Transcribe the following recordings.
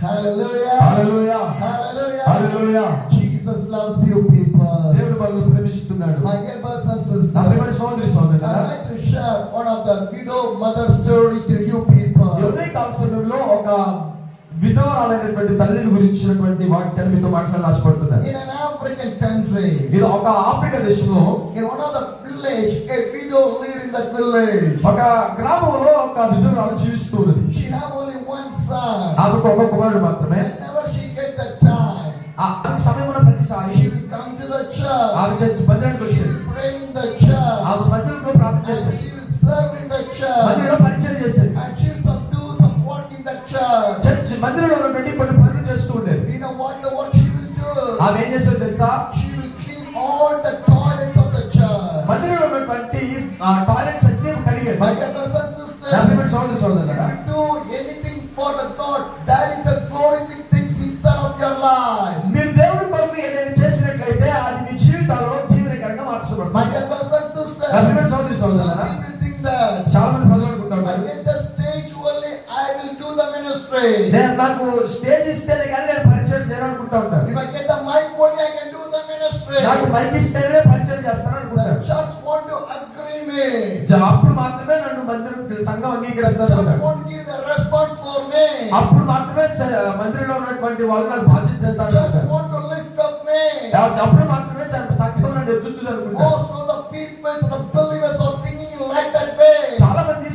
Hallelujah. Hallelujah, Hallelujah. Hallelujah. Jesus loves you people. దేవుడు మనల్ని ప్రేమిస్తున్నాడు. My dear brothers and sisters, నా ప్రియమైన సోదరి సోదరులారా, I'd like to share one of the widow mother story to you people. ఉదయ కాల సమయంలో ఒక విధవరాలైనటువంటి తల్లిని గురించినటువంటి వాక్యాన్ని మీతో మాట్లాడాలని ఆశపడుతున్నాను. In an African country, ఇది ఒక ఆఫ్రికా దేశంలో in one of the village, a widow lived in that village. ఒక గ్రామంలో ఒక విధవరాలు జీవిస్తూ ఉన్నది. She have only one son. ఆమెకు ఒక కుమారుడు మాత్రమే. Whenever she get the time, ఆ సమయమున ప్రతిసారి she will come to the church. ఆమె చర్చ్ మందిరానికి She వచ్చేది. will pray in the church. ఆమె మందిరంలో ప్రార్థన And చేసేది. she will serve in the church. మందిరంలో పరిచయం చేసేది. And she will do some work in the church. Church మందిరంలో ఉన్నటువంటి కొన్ని పనులు చేస్తూ ఉండేది. You know what the work she will do? ఆమె ఏం చేసేది తెలుసా? She will clean all the toilets of the church. మందిరంలో ఉన్నటువంటి టాయిలెట్స్ అన్ని కడిగేది. My dear brothers and sisters, నా ప్రియమైన సోదరి సోదరులారా, if you do anything for the God, that is the glorious things inside of your life. మీరు దేవుడి కొరకు ఏదైనా చేసినట్లయితే అది మీ జీవితాలలో దీవెనకరంగా మార్చబడుతుంది. My dear brothers and sisters, నా ప్రియమైన సోదరి some సోదరులారా, people think that చాలా మంది ప్రజలు అనుకుంటా I ఉన్నారు, get the stage only, I will do the ministry. నాకు స్టేజ్ ఇస్తేనే కానీ నేను పరిచయం చేయాలనుకుంటా ఉంటాను. If I get the mic only, I can do the ministry. నాకు మైక్ ఇస్తేనే పరిచయం చేస్తాను The అనుకుంటాను. church want to agree me. అప్పుడు మాత్రమే నన్ను మందిరం సంఘం The అంగీకరిస్తుంది church అనుకుంటాను. won't give the response for me. అప్పుడు మాత్రమే మందిరంలో ఉన్నటువంటి వాళ్ళు నాకు బాధ్యత The ఇస్తారు church అనుకుంటాను. want to lift up me. అప్పుడు మాత్రమే సంఘం నన్ను ఎత్తుతుంది అనుకుంటాను. Most of the people, the believers are thinking like that way. చాలా మంది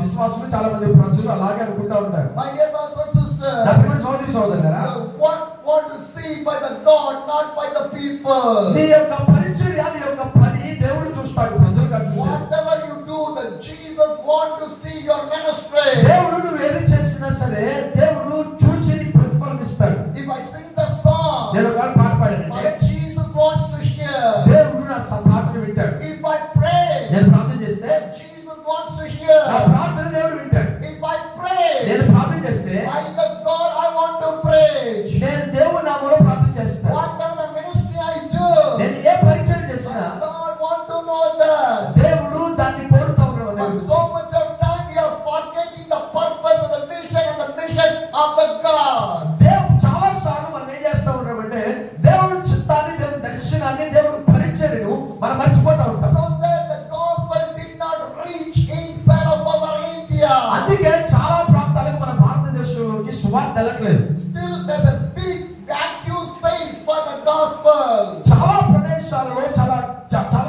విశ్వాసులు, చాలా మంది ప్రజలు అలాగే అనుకుంటా ఉంటారు. My dear brothers and sisters, నా ప్రియమైన సోదరి సోదరులారా, what want to see by the God, not by the people. నీ యొక్క పరిచర్య, నీ యొక్క పని దేవుడు చూస్తాడు, ప్రజలు కాదు చూసేది. Whatever you do, the Jesus want to see your ministry. దేవుడు నువ్వు ఏది చేసినా సరే దేవుడు చూసి నీకు ప్రతిఫలం ఇస్తాడు. If I sing the song, నేను ఒకవేళ పాట పాడానంటే my Jesus wants to hear. దేవుడు నా పాటను వింటాడు. If I pray, నేను ప్రార్థన చేస్తే Jesus wants to hear. నా ప్రార్థన దేవుడు వింటాడు. If I pray, నేను ప్రార్థన చేస్తే by the God I want to preach. నేను దేవుడి నామములో ప్రార్థన చేస్తాను. Whatever the ministry I do, నేను ఏ పరిచయం చేసినా God want to know that. దేవుడు దాన్ని కోరుతా ఉన్నాడు. But so much of time we are forgetting the purpose of the vision and the mission of the God. దేవుడు చాలా సార్లు మనం ఏం చేస్తా ఉన్నామంటే దేవుడి చిత్తాన్ని, దేవుడి దర్శనాన్ని, దేవుడి పరిచర్యను మనం మర్చిపోతా ఉంటాం. So that the gospel did not reach inside of our India. అందుకే చాలా ప్రాంతాలకు మన భారతదేశంలోకి సువార్త వెళ్ళట్లేదు. Still there's a big vacuum space for the gospel. చాలా ప్రదేశాలలో చాలా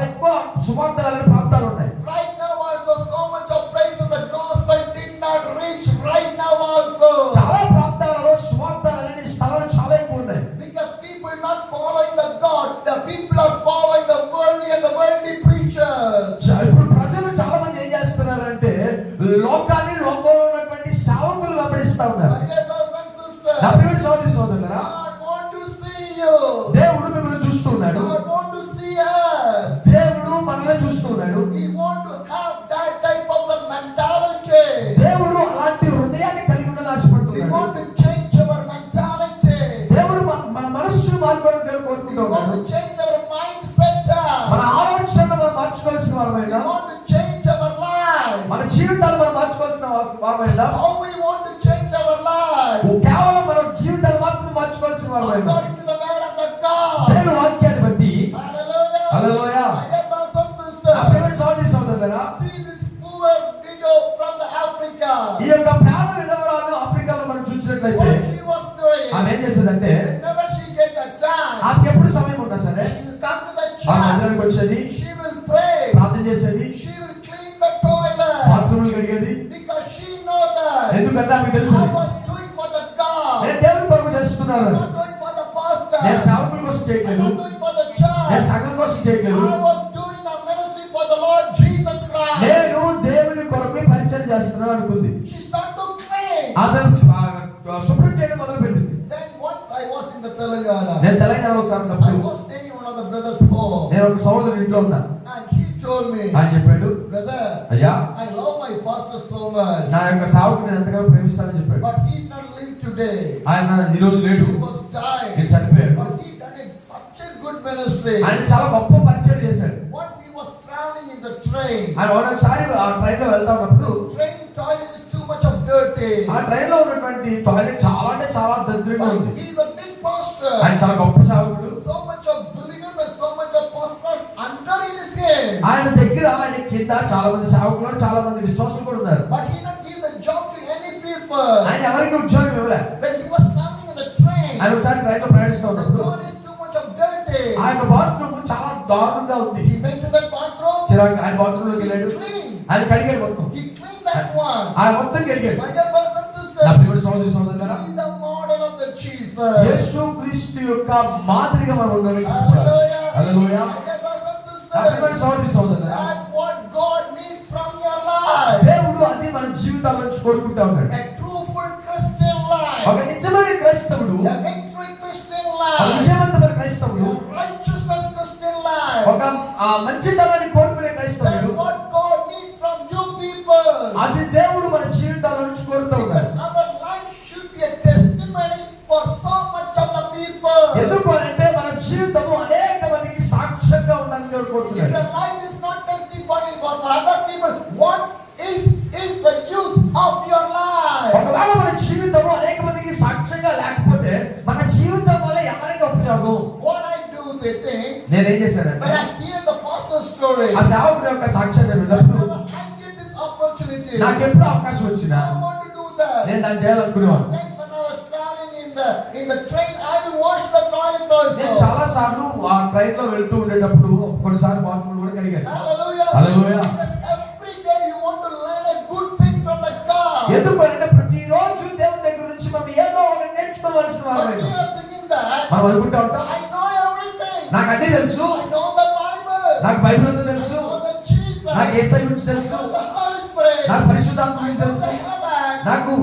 ఎక్కువ సువార్త వెళ్ళని ప్రాంతాలు ఉన్నాయి. Right now also so much of places the gospel did not reach right now also. చాలా ప్రాంతాలలో సువార్త వెళ్ళని స్థలాలు చాలా ఎక్కువ ఉన్నాయి. Because people not following the God, the people are following the worldly and the worldly preachers. ఇప్పుడు ప్రజలు చాలా మంది ఏం చేస్తున్నారంటే లోకాన్ని, లోకంలో ఉన్నటువంటి సేవకులు వెంబడిస్తా ఉన్నారు. My dear brothers and sisters, నా ప్రియమైన సోదరి సోదరులారా, God want to see you. దేవుడు మిమ్మల్ని చూస్తున్నాడు. God want to see us. దేవుడు మనల్ని చూస్తున్నాడు. We want to have that type of the mentality. దేవుడు అలాంటి హృదయాన్ని కలిగి ఉండాలని We ఆశపడుతున్నాడు. want to change our mentality. దేవుడు మన మనస్సును మార్చుకోవాలని దేవుడు We కోరుకుంటూ want ఉన్నాడు. to change our mindset. మన ఆలోచనను మనం మార్చుకోవాల్సిన We వారమైనా, want to change our life. మన జీవితాలు మనం మార్చుకోవాల్సిన వారమైనా, How we want to change our life? కేవలం మన జీవితాలు మాత్రం మార్చుకోవాల్సిన వారమైనా According to the word of the God. దేవుని వాక్యాన్ని బట్టి. Hallelujah. Hallelujah. My dear brothers and నా sisters, ప్రియమైన సోదరి సోదరులారా, see this poor widow from the Africa. ఈ యొక్క పేద విధవరాలు ఆఫ్రికాలో మనం చూసినట్లయితే What she was doing, ఆమె ఏం చేసేదంటే whenever she get the time, ఆమెకి ఎప్పుడు సమయం ఉన్నా సరే she will come to the ఆ church. మందిరానికి వచ్చేది, She will pray. ప్రార్థన చేసేది, She will clean the toilet. బాత్రూములు కడిగేది. Because she know that ఎందుకంటే ఆమెకు తెలుసు I was doing for the God. నేను దేవుని కొరకు చేస్తున్నాను. I'm not doing for the pastor. నేను సేవకుల కోసం I'm చేయట్లేదు, not doing for the నేను church. సంఘం కోసం చేయట్లేదు. I was doing the ministry for the Lord Jesus Christ. నేను దేవుని కొరకు పరిచయం చేస్తున్నాను అనుకుంది. She started to clean. ఆమె శుభ్రం చేయడం మొదలు పెట్టింది. Then once I was in the Telangana, నేను తెలంగాణలో I ఉన్నప్పుడు was staying in one of the brothers' home, నేను ఒక సహోదరుడి ఇంట్లో ఉన్నా. and he told me, ఆయన చెప్పాడు, brother, అయ్యా I love my pastor so much, నా యొక్క సేవకుని నేను ఎంతగా ప్రేమిస్తానని చెప్పాడు. but he's not living today. ఆయన ఈ రోజు లేడు, He was died. నేను చనిపోయాడు. But he done such a good ministry. ఆయన చాలా గొప్ప పరిచయం చేశాడు. Once he was traveling in the train, ఆయన ఒకసారి ఆ ట్రైన్ లో వెళ్తా ఉన్నప్పుడు train toilet is too much of dirty. ఆ ట్రైన్ లో ఉన్నటువంటి టాయిలెట్ చాలా అంటే చాలా దరిద్రంగా ఉంది. He is a big pastor. ఆయన చాలా గొప్ప సేవకుడు. So much of believers and so much of pastor under in his hand. ఆయన దగ్గర ఆయన కింద చాలా మంది సేవకులు చాలా మంది విశ్వాసులు కూడా ఉన్నారు. But he not give the job to any people. ఆయన ఎవరికి ఉద్యోగం ఇవ్వలే. When he was traveling in the train, ఆయన ఒకసారి ట్రైన్ లో ప్రయాణిస్తూ the ఉన్నప్పుడు toilet is too much of dirty. ఆయన బాత్రూమ్ చాలా దారుణంగా ఉంది. He went to that bathroom. చిరాకు ఆయన బాత్రూమ్ లోకి వెళ్ళాడు. He cleaned. ఆయన కడిగాడు మొత్తం. He cleaned that one. ఆయన మొత్తం కడిగాడు. My dear brothers and నా sisters, ప్రియమైన సహోదరి సహోదరులారా, he is the model of the Jesus. యేసు క్రీస్తు యొక్క మాదిరిగా మనం ఉండవలసింది. Hallelujah. Hallelujah. My dear brothers and నా ప్రియమైన sisters, సహోదరి సహోదరులారా, that's what God needs from your life. దేవుడు అది మన జీవితాల నుంచి కోరుకుంటా ఉన్నాడు. A truthful Christian ఒక life. నిజమైన క్రైస్తవుడు, A victory Christian ఒక life. విజయవంతమైన క్రైస్తవుడు, A righteousness Christian life. ఒక మంచితనాన్ని కోరుకునే క్రైస్తవుడు, That's what God needs from you people. అది దేవుడు మన జీవితాల నుంచి కోరుతూ Because ఉన్నాడు. our life should be a testimony for so much of the people. ఎందుకు అంటే మన జీవితము అనేక మందికి సాక్ష్యంగా ఉండాలని దేవుడు If కోరుతున్నాడు. your life is not testimony for other people, what is the use of your life? ఒకవేళ మన జీవితము అనేక మందికి సాక్ష్యంగా లేకపోతే మన జీవితం వల్ల ఎవరికి ఉపయోగం? What I do the things నేనేం చేశానంటే when I hear the pastor's story, ఆ సేవకుడి యొక్క సాక్ష్యాన్ని విన్నప్పుడు whenever I get this opportunity, నాకు ఎప్పుడు అవకాశం వచ్చినా I want to do that. నేను దాన్ని చేయాలనుకునేవాను. Next, when I was traveling in the train, I will wash the toilets నేను also. చాలా సార్లు ఆ ట్రైన్ లో వెళ్తూ ఉండేటప్పుడు కొన్నిసార్లు బాత్రూమ్ కూడా కడిగాను. Hallelujah. Hallelujah. Because every day you want to learn a good things from the God. ఎందుకు అంటే ప్రతిరోజు దేవుని దగ్గర నుంచి మనం ఏదో ఒకటి నేర్చుకోవాల్సిన But we వారమే. are thinking that మనం అనుకుంటా ఉంటాం I know everything. నాకు అన్నీ తెలుసు, I know the Bible. నాకు బైబిల్ అంతా I తెలుసు, know the Jesus. నాకు యేసయ్య గురించి I తెలుసు, know the Holy Spirit. నాకు పరిశుద్ధాత్మ I గురించి know తెలుసు, the heaven. నాకు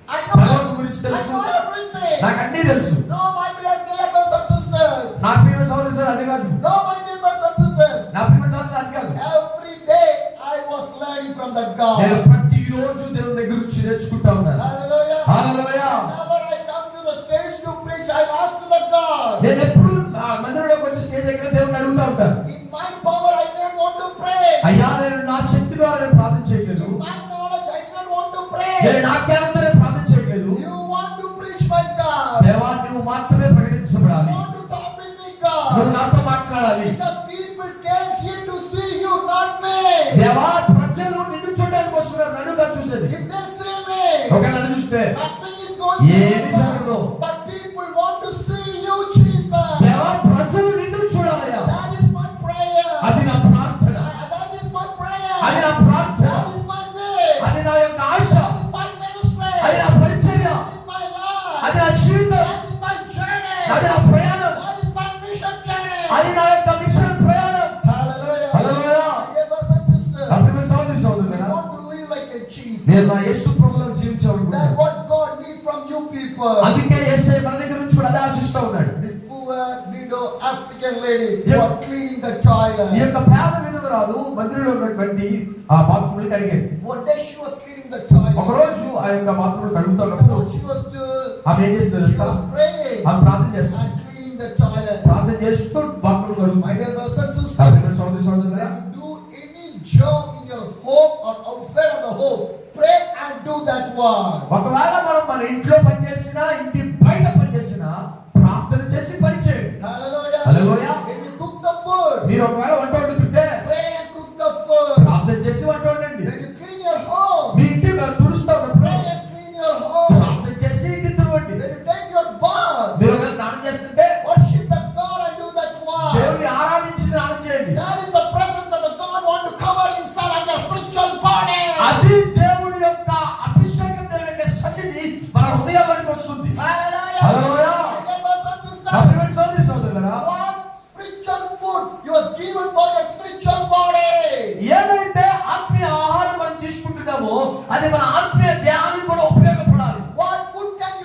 I know భగవంతుని గురించి I తెలుసు, know everything. నాకు అన్నీ తెలుసు. No, my dear brothers and sisters. నా ప్రియమైన సహోదరి సార్ అది కాదు, No, my dear brothers and sisters. నా ప్రియమైన సహోదరి అది కాదు. Every day I was learning from the నేను God. ప్రతిరోజు దేవుని దగ్గర నుంచి నేర్చుకుంటా ఉన్నాను. Hallelujah. Hallelujah. Whenever I come to the stage to preach, I ask to the God. నేను ఎప్పుడు ఆ మందిరంలోకి వచ్చి స్టేజ్ దగ్గర దేవుని అడుగుతా ఉంటాను. In my power, I don't want to pray. అయ్యా నేను నా శక్తి ద్వారా నేను ప్రార్థన చేయట్లేదు, In my knowledge, I don't want to నేను pray. నా జ్ఞానంతో నేను ప్రార్థన చేయట్లేదు. You want to preach, my God. దేవా నువ్వు మాత్రమే You ప్రకటించబడాలి, want to talk with me, నువ్వు God. నాతో మాట్లాడాలి. Because people came here to see you, not me. దేవా ప్రజలు నిన్ను చూడడానికి వస్తున్నారు, నన్ను కాదు చూసేది. If they see me, ఒకవేళ నన్ను చూస్తే nothing is going ఏమీ to జరగదు. happen. But people want to see you, Jesus. దేవా ప్రజలు నిన్ను చూడాలయ్యా, That is my prayer. అది నా ప్రార్థన, That is my prayer. అది నా ప్రార్థన, That is my way. అది నా యొక్క ఆశ, That is my ministry. అది నా పరిచర్య, That is my life. అది నా జీవితం, That is my journey. అది నా ప్రయాణం, That is my mission journey. అది నా యొక్క మిషన్ ప్రయాణం. Hallelujah. Hallelujah. Dear brothers and sisters, నా ప్రియమైన సహోదరి we సహోదరులారా, want to live like a Jesus. నేను నా యేసు ప్రభువులో That's జీవించాలనుకుంటున్నాను. what God needs from you people. అందుకే యేసయ్య మన దగ్గర నుంచి కూడా అదే ఆశిస్తూ ఉన్నాడు. This poor widow African lady was cleaning the toilet. ఈ యొక్క పేద విధవరాలు మందిరంలో ఉన్నటువంటి ఆ బాత్రూమ్ని కడిగేది. One day she was cleaning the toilet. ఒక రోజు ఆ యొక్క bathroom కడుగుతున్నప్పుడు What she was doing, ఆమె ఏం చేస్తుందో she తెలుసా? was praying ఆమె ప్రార్థన చేస్తుంది. and cleaning the toilet. ప్రార్థన చేస్తూ bathroom My కడుగుతుంది. dear brothers and నా sisters, ప్రియమైన సహోదరి సహోదరులారా, when you do any job in your home or outside of the home, pray and do that one. ఒకవేళ మనం మన ఇంట్లో పని చేసినా ఇంటి బయట పని చేసినా ప్రార్థన చేసి పని చేయండి. Hallelujah. Hallelujah. When you cook the food, మీరు ఒకవేళ వంట వండుతుంటే pray and cook the food. ప్రార్థన చేసి వంట వండండి. When you clean your home, మీ ఇంటి తుడుస్తా ఉన్నప్పుడు pray and clean your home. ప్రార్థన చేసి ఇంటి తుడవండి. When you take your bath, మీరు ఒకవేళ స్నానం చేస్తుంటే worship the God and do that one. దేవుని ఆరాధించి స్నానం చేయండి. That is the presence of the God want to cover himself and your spiritual body. అది దేవుని యొక్క అభిషేకం, దేవుని యొక్క సన్నిధి మన హృదయానికి వస్తుంది. Hallelujah. Hallelujah. My dear brothers and నా sisters, ప్రియమైన సోదరి సోదరులారా, what spiritual food you are given for your spiritual body. ఏదైతే ఆత్మీయ ఆహారం మనం తీసుకుంటున్నామో అది మన ఆత్మీయ ధ్యానానికి కూడా ఉపయోగపడాలి. What food can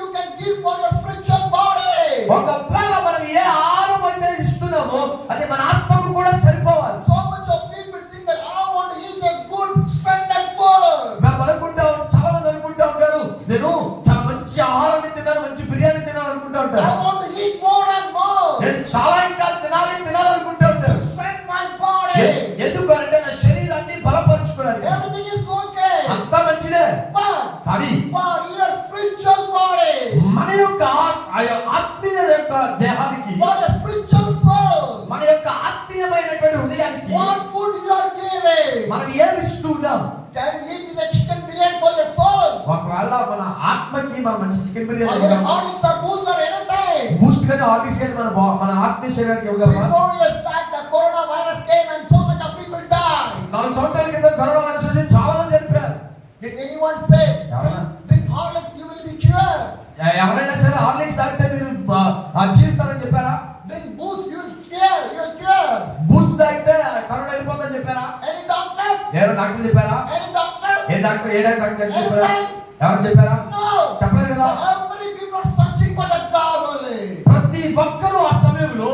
give for your spiritual body. ఒకవేళ మనం ఏ ఆహారం అయితే ఇస్తున్నామో అది మన ఆత్మకు కూడా సరిపోవాలి. So much of people think that I want to eat a good strengthened food. మేము చాలా మంది అనుకుంటా ఉంటారు, నేను చాలా మంచి ఆహారాన్ని తిన్నాను, మంచి బిర్యానీ తిన్నాను అనుకుంటా I ఉంటారు. want to eat more and more. నేను చాలా ఇంకా తినాలనుకుంటా ఉంటారు. Strengthen my body. ఎందుకంటే నా శరీరాన్ని బలపరుచుకోవడానికి. Everything is okay. అంతా మంచిదే, But కానీ దేహానికి, for a spiritual soul. మన యొక్క ఆత్మీయమైనటువంటి హృదయానికి What food you are giving? మనం ఏమి ఇస్తున్నాం? Can you eat the chicken biryani for your soul? ఒకవేళ మన ఆత్మకి మనం మంచి chicken Or biryani your Horlicks or Boost or anything? Boost కానీ హార్లిక్స్ కానీ మన ఆత్మీయ శరీరానికి ఇవ్వగలమా? 4 years back, the coronavirus came and so much of people died. 4 సంవత్సరాల క్రితం కరోనా వైరస్ వచ్చి చాలా మంది చనిపోయారు. Did anyone say, drink Horlicks, you will be cured? ఎవరైనా సరే హార్లిక్స్ తాగితే మీరు జీవిస్తారని చెప్పారా? Drink Boost, you will cure, you will cure. Boost తాగితే కరోనా వెళ్ళిపోతుందని చెప్పారా? Any doctors? ఎవరు డాక్టర్ చెప్పారా? Any doctors? ఏ డాక్టర్ చెప్పారా? ఎవరు చెప్పారా? No. చెప్పలేదు కదా. Every people are searching for the God only. ప్రతి ఒక్కరూ ఆ సమయంలో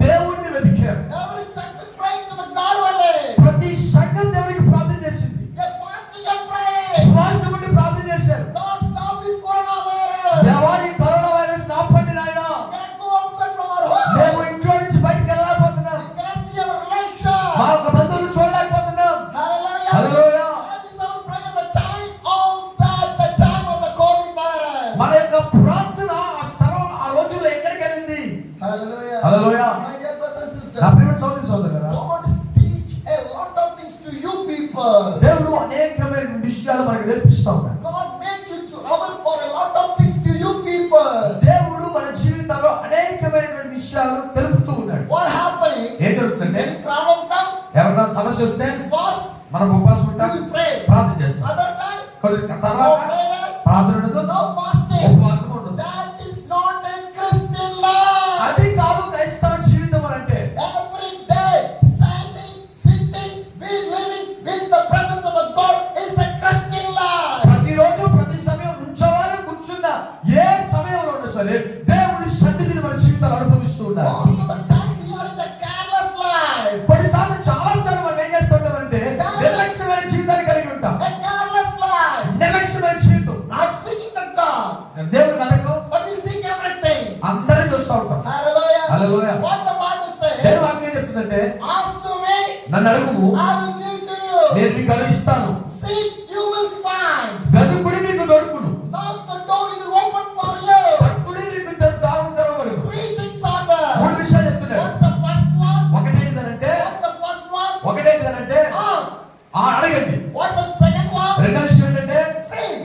దేవుణ్ణి వెతికారు. Every church is praying to the God only. ప్రతి సంఘం దేవునికి ప్రార్థన చేసింది. They fasting and praying. ఉపవాసం ఉండి ప్రార్థన చేశారు. God stop this coronavirus. దేవా ఈ కరోనా వైరస్ ఆపండి నాయనా. We can't go outside from our home. మేము ఇంట్లో నుంచి బయటికి వెళ్ళలేకపోతున్నాం. We cannot see our relation. మా యొక్క బంధువులు చూడలేకపోతున్నాం. Hallelujah. Hallelujah. That is our prayer, the time of the time of the COVID virus. మన యొక్క ప్రార్థన ఆ స్థలం ఆ రోజుల్లో ఎక్కడికి వెళ్ళింది? Hallelujah. Hallelujah. My dear brothers and sisters, నా ప్రియమైన సోదరి సోదరులారా, God teach a lot of things to you people. దేవుడు అనేకమైన విషయాలు మనకు నేర్పిస్తూ ఉన్నాడు. God make you to aware for a lot of things to you people. దేవుడు మన జీవితంలో అనేకమైనటువంటి విషయాలు తెలుపుతూ ఉన్నాడు. What happening? ఏం జరుగుతుందంటే, Any problem come? ఎవరైనా సమస్య వస్తే Fast. మనం ఉపవాసం You ఉంటాం, will pray. ప్రార్థన చేస్తాం. Other time, కొన్ని no తర్వాత prayer, ప్రార్థన ఉండదు, no fasting. ఉపవాసం ఉండదు. That is not a Christian life. అది కాదు క్రైస్తవ జీవితం అని అంటే. Every day, standing, sitting, be living with the presence of the God is a Christian life. ప్రతిరోజు ప్రతి సమయం నుంచోవాలి, కూర్చున్న ఏ సమయంలో ఉన్నా సరే దేవుడి సన్నిధిని మన జీవితాలు అనుభవిస్తూ ఉండాలి. Most of the time we are in the careless life. కొన్నిసార్లు చాలా సార్లు మనం ఏం చేస్తుంటామంటే నిర్లక్ష్యమైన జీవితాన్ని కలిగి ఉంటాం. A careless life. నిర్లక్ష్యమైన జీవితం. Not seeking the God, దేవుడు కనుక but we seek everything. అందరినీ చూస్తూ ఉంటాం. Hallelujah. Hallelujah. What the Bible says, దేవుడు వాక్యం ఏం చెప్తుందంటే, ask to me, నన్ను అడుగుము I will give to you. నేను మీకు అనుగ్రహిస్తాను. Seek, you will find. వెతుకుడి మీకు దొరుకును. Knock, the door will open for you. తట్టుడి మీకు దారులు తెరవబడును. 3 things are there. 3 విషయాలు చెప్తున్నాడు. What's the first one? ఒకటేంటిదనంటే What's the first one? Ask. అడగండి. What's the second one? రెండో విషయం ఏంటంటే Seek.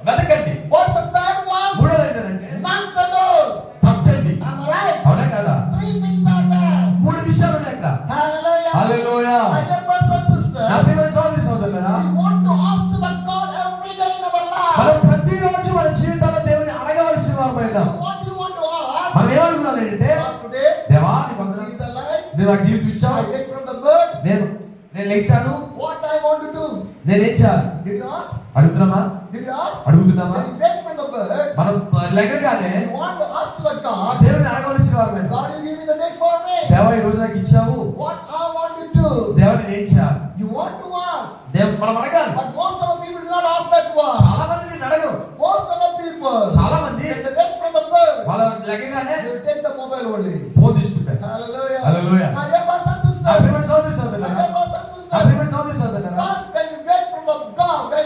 వెతకండి. What's the third one? మూడోది ఏంటంటే Knock the door. తట్టండి. Am I right? అవునా కదా? 3 things are there. 3 విషయాలు ఉన్నాయి అక్కడ. Hallelujah. Hallelujah. My dear brothers and sisters, నా ప్రియమైన సోదరి సోదరులారా, we want to ask to the God every day in our మనం life. ప్రతిరోజు మన జీవితాల్లో దేవుని అడగవలసిన వారమైనా What do you want to ask? మనం ఏమడుగుతాం అంటే, God, today, దేవా నీ వందనాలు. He is alive. నేను నాకు జీవితం I ఇచ్చావు. take from the bird. నేను లేచాను. What I want to do? నేనేం చేయాలి? Did you ask? అడుగుతున్నామా? Did you ask? అడుగుతున్నామా? When you wake from the bird, మనం లెగగానే you want to ask to the God, దేవుని అడగవలసిన వారమైనా, God, you give me the day for me. దేవా ఈ రోజు నాకు ఇచ్చావు, What I want to do? దేవా నేను ఏం చేయాలి? You want to ask. దేవుడు మనం అడగాలి. But most of the people do not ask that one. చాలా మంది దీన్ని అడగరు. Most of the people, చాలా మంది when they wake from the bird, వాళ్ళ లెగగానే they will take the mobile only. Phone తీసుకుంటారు. Hallelujah. Hallelujah. My dear brothers and నా sisters, ప్రియమైన సోదరి my సోదరులారా, dear brothers and నా sisters, ప్రియమైన సోదరి సోదరులారా, first when you wake from the God, when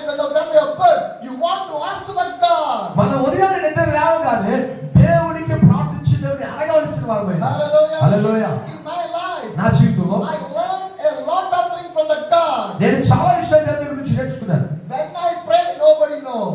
you're bird, you want to ask to the God. మన ఉదయాన్నే నిద్ర లేవగానే దేవునికి ప్రార్థించి దేవుని అడగవలసిన వారమైనా. Hallelujah. Hallelujah. In my life, నా జీవితంలో I learned a lot of things from the God. నేను చాలా విషయాలు దేవుని దగ్గర నుంచి నేర్చుకున్నాను. When I pray, nobody knows.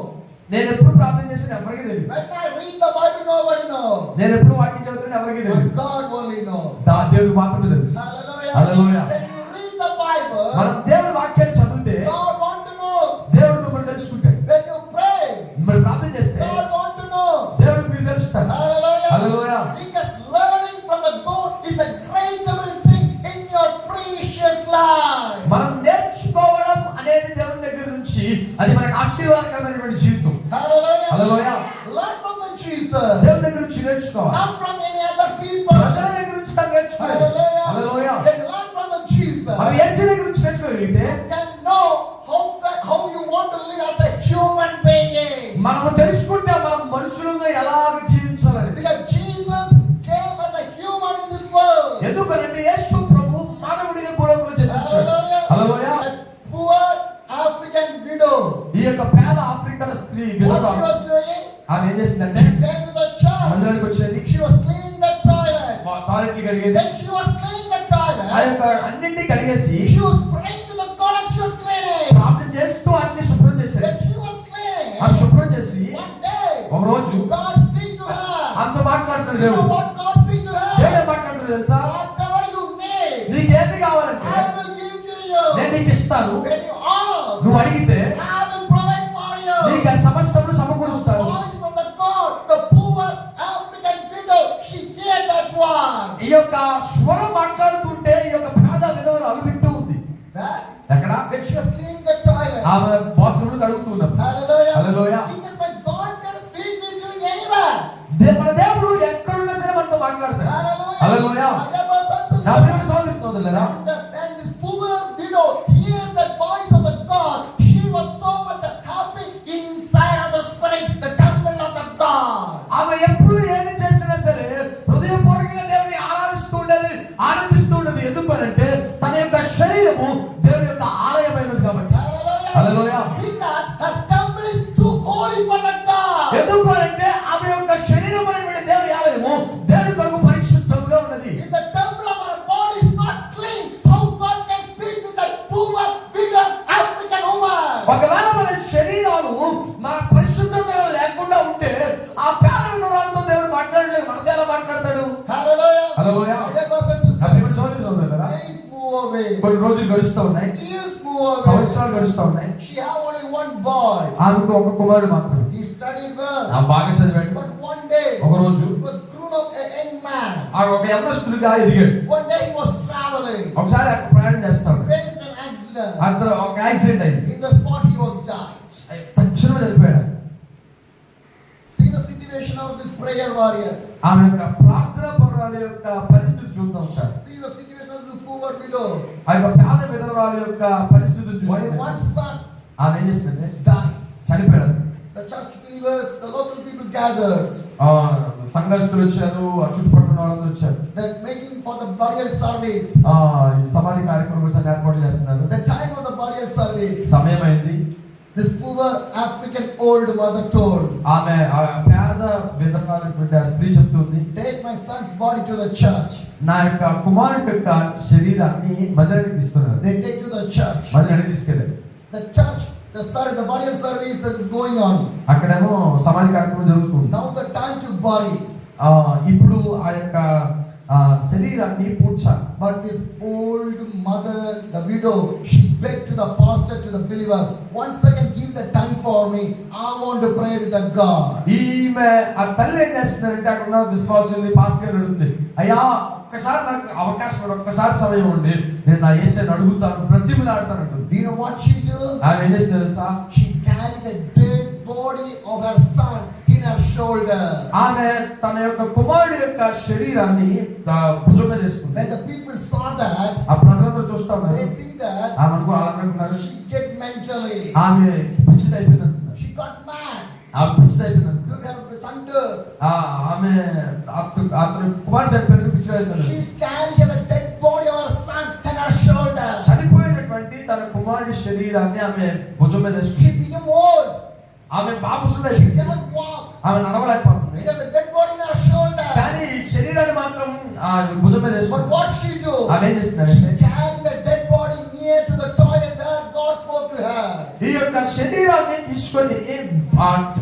నేను ఎప్పుడు ప్రార్థన చేసినా ఎవరికీ తెలియదు. When I read the Bible, nobody knows. నేను ఎప్పుడు వాక్యం చదువుతున్నా ఎవరికీ తెలియదు. But God only knows. దేవుడికి మాత్రమే తెలుసు. Hallelujah. Hallelujah. When you read the Bible, మనం దేవుడి వాక్యాన్ని చదివితే God want to know. దేవుడు మిమ్మల్ని తెలుసుకుంటాడు. When you pray, మరి ప్రార్థన చేస్తే God want to know. దేవుడికి మీరు తెలుస్తారు. Hallelujah. Hallelujah. Because learning from the God is a greatable thing in your precious life. మనం నేర్చుకోవడం అనేది దేవుని దగ్గర నుంచి అది మనకు ఆశీర్వాదకరమైనటువంటి జీవితం. Hallelujah. Hallelujah. Learn from the Jesus. దేవుని దగ్గర నుంచి నేర్చుకోవాలి. Not from any other people. ప్రజల దగ్గర నుంచి మనం నేర్చుకోవాలి. Hallelujah. Hallelujah. When you learn from the Jesus, మనం యేసు దగ్గర నుంచి నేర్చుకోగలిగితే you can know how you want to live as a human being. మనం తెలుసుకుంటే మనం మనుషులుగా ఎలాగ జీవించాలని. Because Jesus came as a human in this world. ఎందుకంటే యేసు ప్రభు మానవుడిగా భూలోకంలో జన్మించాడు. హల్లెలూయా. A poor African widow. ఈ యొక్క పేద ఆఫ్రికన్ స్త్రీ What విధవ she was doing? ఆమె ఏం చేసిందంటే She came to the church. మందిరానికి మందిరానికి వచ్చేది, She was cleaning the toilet. టాయిలెట్లు కడిగేది, Then she was cleaning the ఆ toilet. యొక్క అన్నింటినీ కడిగేసి She was praying to the God and she was cleaning. ప్రార్థన చేస్తూ అన్ని శుభ్రం చేసేది. When she was cleaning, ఆమె శుభ్రం చేసి one day, ఒక రోజు God speak to her. అంత మాట్లాడుతాడు You know దేవుడు. what God speak to her? దేవుడు మాట్లాడుతాడు తెలుసా? Whatever you need, నీకేమి కావాలంటే I will give to you. నేను నీకు ఇస్తాను. When you ask, నువ్వు అడిగితే I will provide for you. నీకు ఆ సమస్తమును సమకూరుస్తాను. Voice from the God, the poor African widow, she heard that one. ఈ యొక్క స్వరం మాట్లాడుతుంటే ఈ యొక్క పేద విధవరాలు వింటూ ఉంది. That ఎక్కడ? when she was cleaning the toilet. ఆమె బాత్రూంలో కడుగుతున్నప్పుడు. Hallelujah. Hallelujah. Because my God can speak with you anywhere. మన దేవుడు ఎక్కడున్నా సరే మనతో మాట్లాడతాడు. Hallelujah. Hallelujah. My dear brothers and sisters. నా ప్రియమైన సోదరి సోదరులారా, And this poor widow heard the voice of the God. She was so much happy inside of the spirit, the temple of the God. ఆమె ఎప్పుడు ఏది చేసినా సరే హృదయపూర్వకంగా దేవుని ఆరాధిస్తూ ఉండేది, ఆనందిస్తూ ఉండేది. ఎందుకనంటే తన యొక్క శరీరము దేవుని యొక్క ఆలయమైనది కాబట్టి. Hallelujah. Because her temple is too holy for the God. ఎందుకనంటే ఆమె యొక్క శరీరం అనేటువంటి దేవుని ఆలయము దేవుని కొరకు పరిశుద్ధంగా ఉన్నది. If the temple of our God is not clean, how God can speak with that poor widow African woman? ఒకవేళ మన శరీరాలు మన పరిశుద్ధతలో లేకుండా ఉంటే ఆ పేద విధవరాలతో దేవుడు మాట్లాడలేదు, మనతో ఎలా మాట్లాడతాడు? Hallelujah. Hallelujah. My dear brothers and నా sisters. ప్రియమైన సోదరి సోదరులారా, Days move away. కొన్ని రోజులు గడుస్తూ ఉన్నాయి, Years move away. సంవత్సరాలు గడుస్తూ ఉన్నాయి. She have only one boy. ఆమెకు ఒక కుమారుడు మాత్రమే. He studied well. బాగా చదివాడు. But one day, ఒక రోజు he was grown up a young man. ఆ ఒక యవనస్తుడిగా ఎదిగాడు. One day he was traveling. ఒకసారి అక్కడ ప్రయాణం చేస్తాడు. Faced an accident. అతను ఒక యాక్సిడెంట్ అయింది. In the spot he was died. తక్షణమే చనిపోయాడు. See the situation of this prayer warrior. ఆమె యొక్క ప్రార్థన పరురాలి యొక్క పరిస్థితి చూద్దాం sir. See the situation of this poor widow. ఆ యొక్క పేద విధవరాలి యొక్క పరిస్థితిని When చూసి one son ఆమె ఏం చేసిందంటే died, చనిపోయాడు. the church believers, the local people gathered. సంఘస్థులు వచ్చారు, ఆ చుట్టుపక్కల వాళ్ళందరూ వచ్చారు. They're making for the burial service. ఈ సమాధి కార్యక్రమం కోసం ఏర్పాట్లు చేస్తున్నారు. The time of the burial service. సమయం అయింది. This poor African old mother told, ఆమె ఆ పేద విధవరాలైనటువంటి ఆ స్త్రీ చెప్తుంది, take my son's body to the church. నా యొక్క కుమారుడి యొక్క శరీరాన్ని మందిరానికి తీసుకున్నారు. They take to the church. మందిరానికి తీసుకెళ్ళారు. The church, the burial service that is going on. అక్కడేమో సమాధి కార్యక్రమం జరుగుతుంది. Now the time to bury. ఇప్పుడు ఆ యొక్క శరీరాన్ని పూడ్చాలి. But this old mother, the widow, she begged to the pastor, to the believer, once again give the time for me. I want to pray with the God. ఈమె ఆ తల్లి ఏం చేస్తున్నారంటే అక్కడ ఉన్న విశ్వాసుల్ని పాస్టర్ గారు అడుగుతుంది, అయ్యా ఒక్కసారి నాకు అవకాశం, ఒక్కసారి సమయం ఉండి నేను నా యేసుని అడుగుతాను, ప్రతిమలాడతాను అంటుంది. Do you know what she do? ఆమె ఏం చేస్తుంది తెలుసా? She carried the dead body of her son in her shoulder. ఆమె తన యొక్క కుమారుడి యొక్క శరీరాన్ని భుజం మీద వేసుకుంది. When the people saw that, ఆ ప్రజలందరూ చూస్తా they ఉన్నారు. think that ఆమె అనుకున్నారు she get mentally. ఆమె పిచ్చిది అయిపోయింది అంటున్నారు. She got mad. ఆమె పిచ్చిది అయిపోయింది అంటున్నారు. Look at her son too. ఆమె అతని కుమారుడు చనిపోయినందుకు పిచ్చిది అయిపోయింది. She's carrying the dead body of her son in her shoulder. చనిపోయినటువంటి తన కుమారుడి శరీరాన్ని ఆమె భుజం మీద వేసుకుంది. She became old. ఆమె బాబుసులు She cannot walk. ఆమె నడవలేకపోతుంది. Because the dead body in her shoulder. కానీ శరీరాన్ని మాత్రం భుజం మీద But వేసుకుంది. what she do? ఆమె ఏం She చేస్తున్నారంటే carried the dead body near to the toilet where God spoke to her. ఈ యొక్క శరీరాన్ని తీసుకొని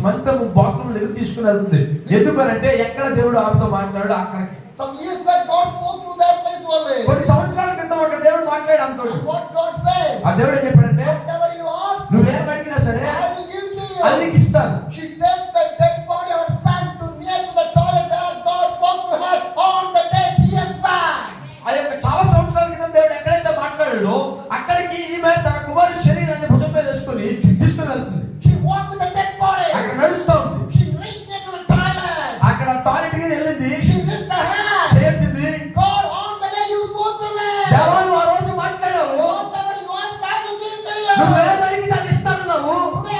మంత్రము బాత్రూమ్ దగ్గర తీసుకుని వెళ్తుంది. ఎందుకనంటే ఎక్కడ దేవుడు ఆమెతో మాట్లాడు అక్కడికి. Some years back God spoke to that place only. కొన్ని సంవత్సరాల క్రితం అక్కడ దేవుడు మాట్లాడు ఆమెతో. And what God said? ఆ దేవుడు ఏం చెప్పాడంటే, Whatever you ask, నువ్వేం అడిగినా సరే I will give to అది you. నీకు ఇస్తాను. She took the dead body of her son to near to the toilet where God spoke to her on the day years back. ఆ యొక్క చాలా సంవత్సరాల క్రితం దేవుడు ఎక్కడైతే మాట్లాడాడో అక్కడికి ఈమె తన కుమారుడి శరీరాన్ని భుజం మీద వేసుకొని తీసుకుని వెళ్తుంది. She walked with the dead body. అక్కడ నడుస్తూ ఉంది. She reached near to the toilet. అక్కడ టాయిలెట్ కి వెళ్ళింది. She lifted her hand. చేతింది. God, on the day you spoke to me. దేవాలు ఆ రోజు మాట్లాడావు. Whatever you ask, I will give to you. నువ్వేది అడిగితే అది ఇస్తాను. Today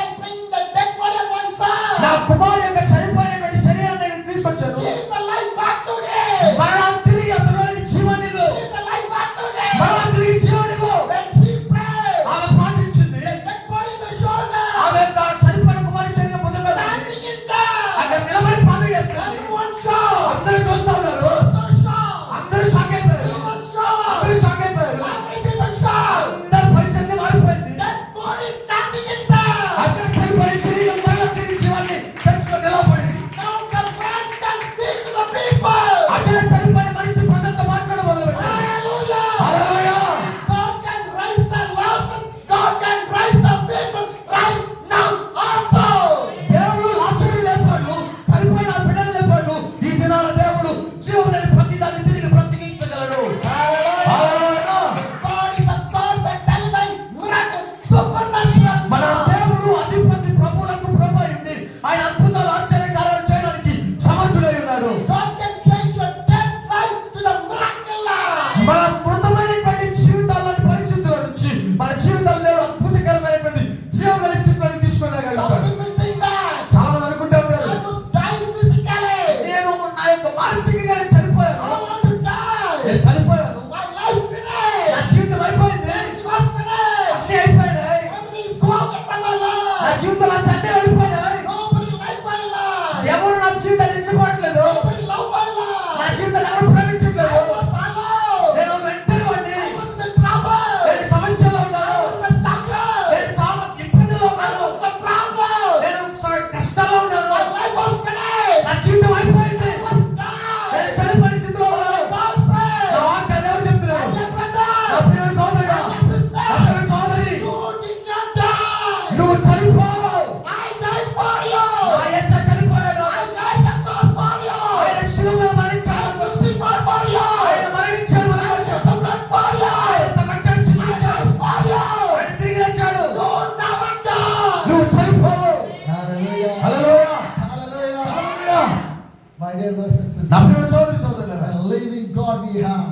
My dear brothers and నా sisters, ప్రియమైన సోదరి సోదరులారా, a living God we have.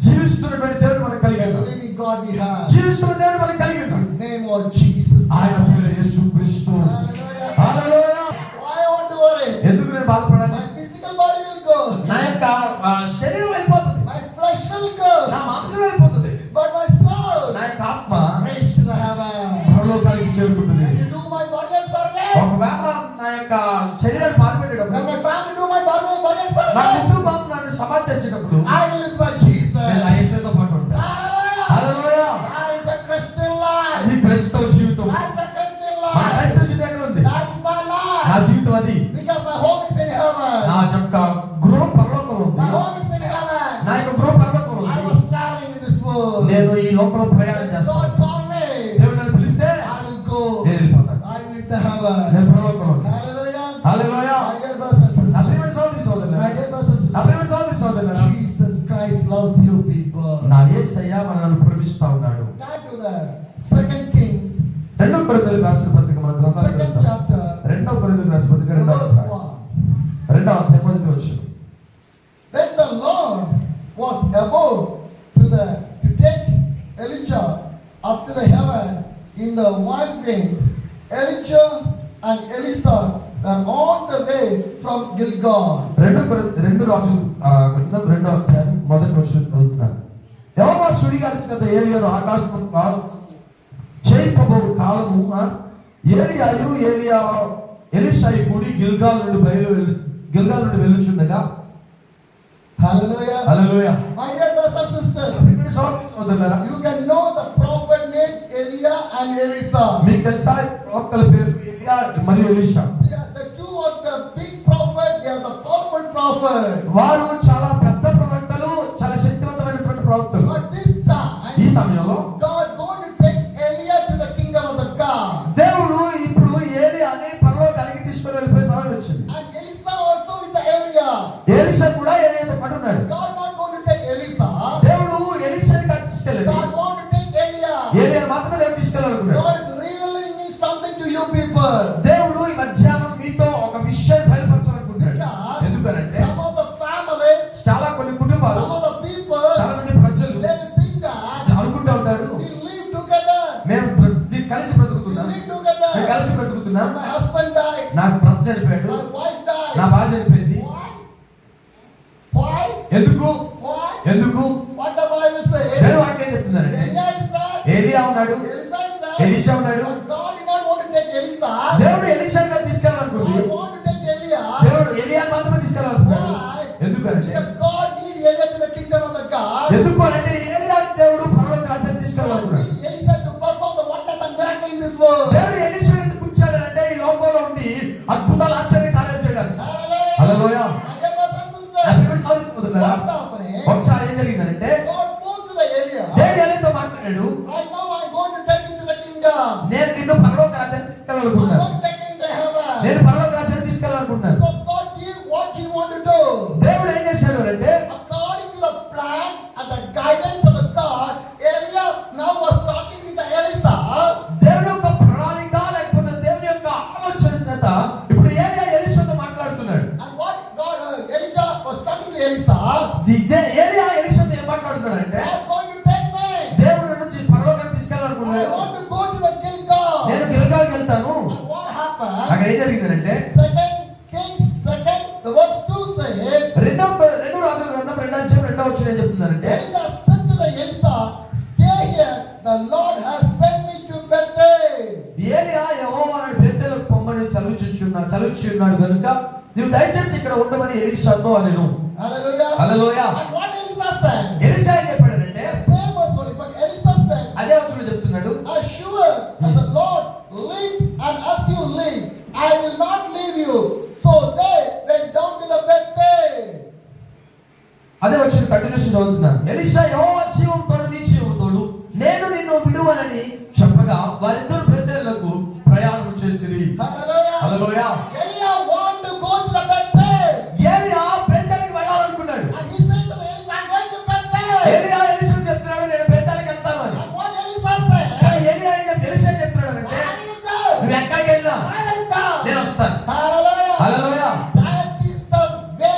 జీవిస్తున్నటువంటి దేవుడు మనకు కలిగి A ఉన్నాడు. living God we have. జీవిస్తున్న దేవుడు మనకు కలిగి ఉన్నాడు. His name was Jesus. ఆయన పేరు యేసుక్రీస్తు. Hallelujah. Hallelujah. Why I want to worry? ఎందుకు నేను బాధపడాలి? My physical body will go. నా యొక్క శరీరం వెళ్ళిపోతుంది, My flesh will go. నా మాంసం వెళ్ళిపోతుంది, But my soul నా యొక్క ఆత్మ reach to the heaven. పరలోకానికి చేరుకుంటుంది. When you do my burial service, ఒకవేళ నా యొక్క శరీరాన్ని బాధపెట్టేటప్పుడు, when my family do my burial నా service, కుటుంబం నన్ను సమాధి చేసేటప్పుడు I will live by Jesus. నేను నా యేసుతో పాటు ఉంటాను. Hallelujah. Hallelujah. That is a Christian life. ఈ క్రైస్తవ జీవితం, That is a Christian మన life. క్రైస్తవ జీవితం ఎక్కడ ఉంది? That is my నా life. జీవితం అది. Because my home is in heaven. నా యొక్క గృహం పరలోకంలో ఉంది. My home is in heaven. నా యొక్క గృహం పరలోకంలో I ఉంది. was traveling in this world. నేను ఈ లోకంలో ప్రయాణం చేస్తాను. God told me, దేవుడు నన్ను పిలిస్తే I will go. నేను వెళ్ళిపోతాను. I will in the heaven. నేను పరలోకంలో ఉంటాను. Hallelujah. Hallelujah. My dear brothers and sisters. అభిమాన సోదరి సోదరులారా, My dear brothers and sisters. అభిమాన సోదరి సోదరులారా, Jesus Christ loves you people. నా యేసయ్య మనల్ని ప్రేమిస్తా ఉన్నాడు. Turn to the 2 Kings, 2 కొరింథీయులకు రాసిన పత్రిక మన గ్రంథాలు 2nd చదువుతాం. chapter, 2 కొరింథీయులకు రాసిన పత్రిక 2వ verse అధ్యాయం. 1. 2వ అధ్యాయం 1వ వచనం. Then the Lord was about to take Elijah up to the heaven in the whirlwind. Elijah and Elisha were on the way from Gilgal. 2 రాజులు గ్రంథం 2వ అధ్యాయం 1వ వచనం చదువుతున్నాను. యెహోవా సుడిగాల్చినంత ఏలియాను ఆకాశము చేయింపబో కాలము ఎలీషాయి కూడి గిల్గాల్ నుండి వెళ్ళుచుండగా. Hallelujah. Hallelujah. My dear brothers and sisters, ప్రియమైన సోదరి సోదరులారా, you can know the prophet named Elia and Elisha. మీకు తెలుసా ప్రవక్తల పేరు ఎలియా మరియు Elisha. The two of the big prophet, they are the powerful prophet. వారు చాలా పెద్ద ప్రవక్తలు, చాలా శక్తివంతమైనటువంటి ప్రవక్తలు. But this time, ఈ సమయంలో God going to take Elia to the kingdom of the God. దేవుడు ఇప్పుడు ఏలియాని పరలోకానికి తీసుకొని వెళ్ళిపోయే సమయం వచ్చింది. And Elisha also with the Elia. Elisha కూడా ఏలియాతో పాటు ఉన్నాడు. God not going to take Elisha. దేవుడు ఎలీషాని కాదు తీసుకెళ్ళేది, God want to take Elia. ఏలియాని మాత్రమే దేవుడు తీసుకెళ్ళాలనుకున్నాడు. God is revealing me something to you people. దేవుడు ఈ మధ్యాహ్నం మీతో ఒక విషయాన్ని బయలుపరచాలనుకుంటున్నాడు. Because ఎందుకనంటే some of the families, చాలా కొన్ని కుటుంబాలు, some of the people, చాలా మంది ప్రజలు they will think that అనుకుంటూ ఉంటారు, we live together. మేము కలిసి We బ్రతుకుతున్నాం, live together. మేము కలిసి బ్రతుకుతున్నాం. My husband died. నాకు భర్త చనిపోయాడు, My wife died. నా భార్య చనిపోయింది. Why? Why? ఎందుకు Why? ఎందుకు What the Bible says? దేవుడు వాక్యం చెప్తున్నారంటే Elia is there. ఏలియా ఉన్నాడు, Elisha is there. ఎలీషా ఉన్నాడు. But God did not want to take Elisha. దేవుడు ఎలీషాని కాదు తీసుకెళ్ళాలనుకుంది, God want to take Elia. దేవుడు ఎలియాని మాత్రమే తీసుకెళ్ళాలనుకున్నాడు. Why? ఎందుకంటే Because God need Elia to the kingdom of the God. ఎందుకు అంటే ఏలియాని దేవుడు పరలోక రాజ్యానికి God తీసుకెళ్ళాలనుకున్నాడు. need Elisha to perform the wonders and miracles in this world. దేవుడు ఎలీషాని ఎందుకు ఉంచాడంటే ఈ లోకంలో ఉండి అద్భుతాలు ఆశ్చర్య కార్యాలు చేయడానికి. Hallelujah. Hallelujah. My dear brothers and sisters, అభివృద్ధి సాధించుకుంటున్నారా? what's happening? ఒకసారి ఏం జరిగిందంటే God spoke to the Elia. దేవుడు ఎలీయాతో మాట్లాడాడు, Right now I'm going to take you to the kingdom. నేను నిన్ను పరలోక రాజ్యానికి I'm తీసుకెళ్ళాలనుకుంటున్నాను, going to take you into heaven. నేను పరలోక రాజ్యానికి తీసుకెళ్ళాలనుకుంటున్నాను. So God did what He wanted to do. దేవుడు ఏం చేశాడు అంటే According to the plan and the guidance of the God, Elia now was talking with the Elisha. దేవుడి యొక్క ప్రణాళిక లేకపోతే దేవుని యొక్క ఆలోచన చేత ఇప్పుడు ఏలియా ఎలీషాతో మాట్లాడుతున్నాడు. And what God, Elijah was talking to Elisha. ఏలియా ఎలీషాతో ఏం మాట్లాడుతున్నాడంటే God going to take me. దేవుడు నన్ను పరలోకానికి I తీసుకెళ్ళాలనుకున్నాడు, want to go to the Gilgal. నేను గిల్గాల్కి వెళ్తాను. And what happened? అక్కడ ఏం జరిగిందంటే 2 Kings 2, the verse 2 says, రెండు రాజుల గ్రంథం 2వ అధ్యాయం 2వ వచనం ఏం చెప్తుందంటే Elijah said to the Elisha, stay here, the Lord has sent me to Bethel. ఏలియా యెహోవా నన్ను బేతేలుకు పొమ్మని చలుచుచున్నాడు కనుక నీవు దయచేసి ఇక్కడ ఉండమని ఎలీషాతో అనెను. Hallelujah. Hallelujah. And what Elisha said? Elisha ఏం చెప్పాడంటే The same verse only, but Elisha said, అదే వచనం చెప్తున్నాడు, as sure as the Lord lives and as you live, I will not leave you. So they went down to the Bethel. అదే వచ్చిన continuation చదువుతున్నాను. Elisha యెహోవా జీవంతోడు నీ జీవంతోడు నేను నిన్ను విడువనని చెప్పగా వారిద్దరు బేతేలుకు ప్రయాణం చేసిరి. Hallelujah. Hallelujah. Elia wanted to go to the Bethel. ఏలియా బేతేలుకి వెళ్ళాలనుకున్నాడు. And he said to the Elisha, I'm going to Bethel. ఏలియా ఎలీషాకు చెప్తున్నాడు నేను బేతేలుకి వెళ్తాను అని. And what Elisha said? కానీ ఏలియా ఎలీషా చెప్తున్నాడు అంటే Where will you go? నువ్వు ఎక్కడికి వెళ్ళినా I will come. నేను వస్తాను. Hallelujah. Hallelujah. That is the way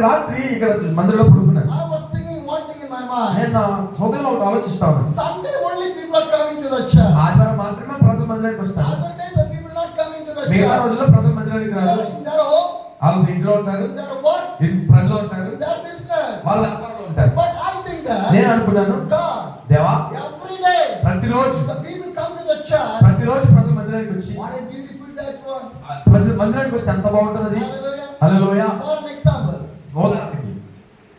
రాత్రి ఇక్కడ మందిరంలో పడుకున్నాను. I was thinking one thing in my mind. నేను నా హృదయంలో ఒకటి ఆలోచిస్తా ఉన్నాను. Sunday only people are coming to the church. ఆదివారం మాత్రమే ప్రజలు మందిరానికి వస్తారు. Other days the people not coming to the మిగతా church. రోజుల్లో ప్రజలు మందిరానికి They రారు. are in their home, వాళ్ళు ఇంట్లో ఉంటారు, in their work, పనిలో ఉంటారు, in their business. వాళ్ళ వ్యాపారంలో ఉంటారు. But I think that నేను అనుకున్నాను, God, దేవా every day ప్రతిరోజు the people come to the church. ప్రతిరోజు ప్రజలు మందిరానికి వచ్చి What a beautiful that one. ప్రజలు మందిరానికి వస్తే ఎంత బాగుంటుంది. Hallelujah. Hallelujah. For an example, ఉదాహరణకి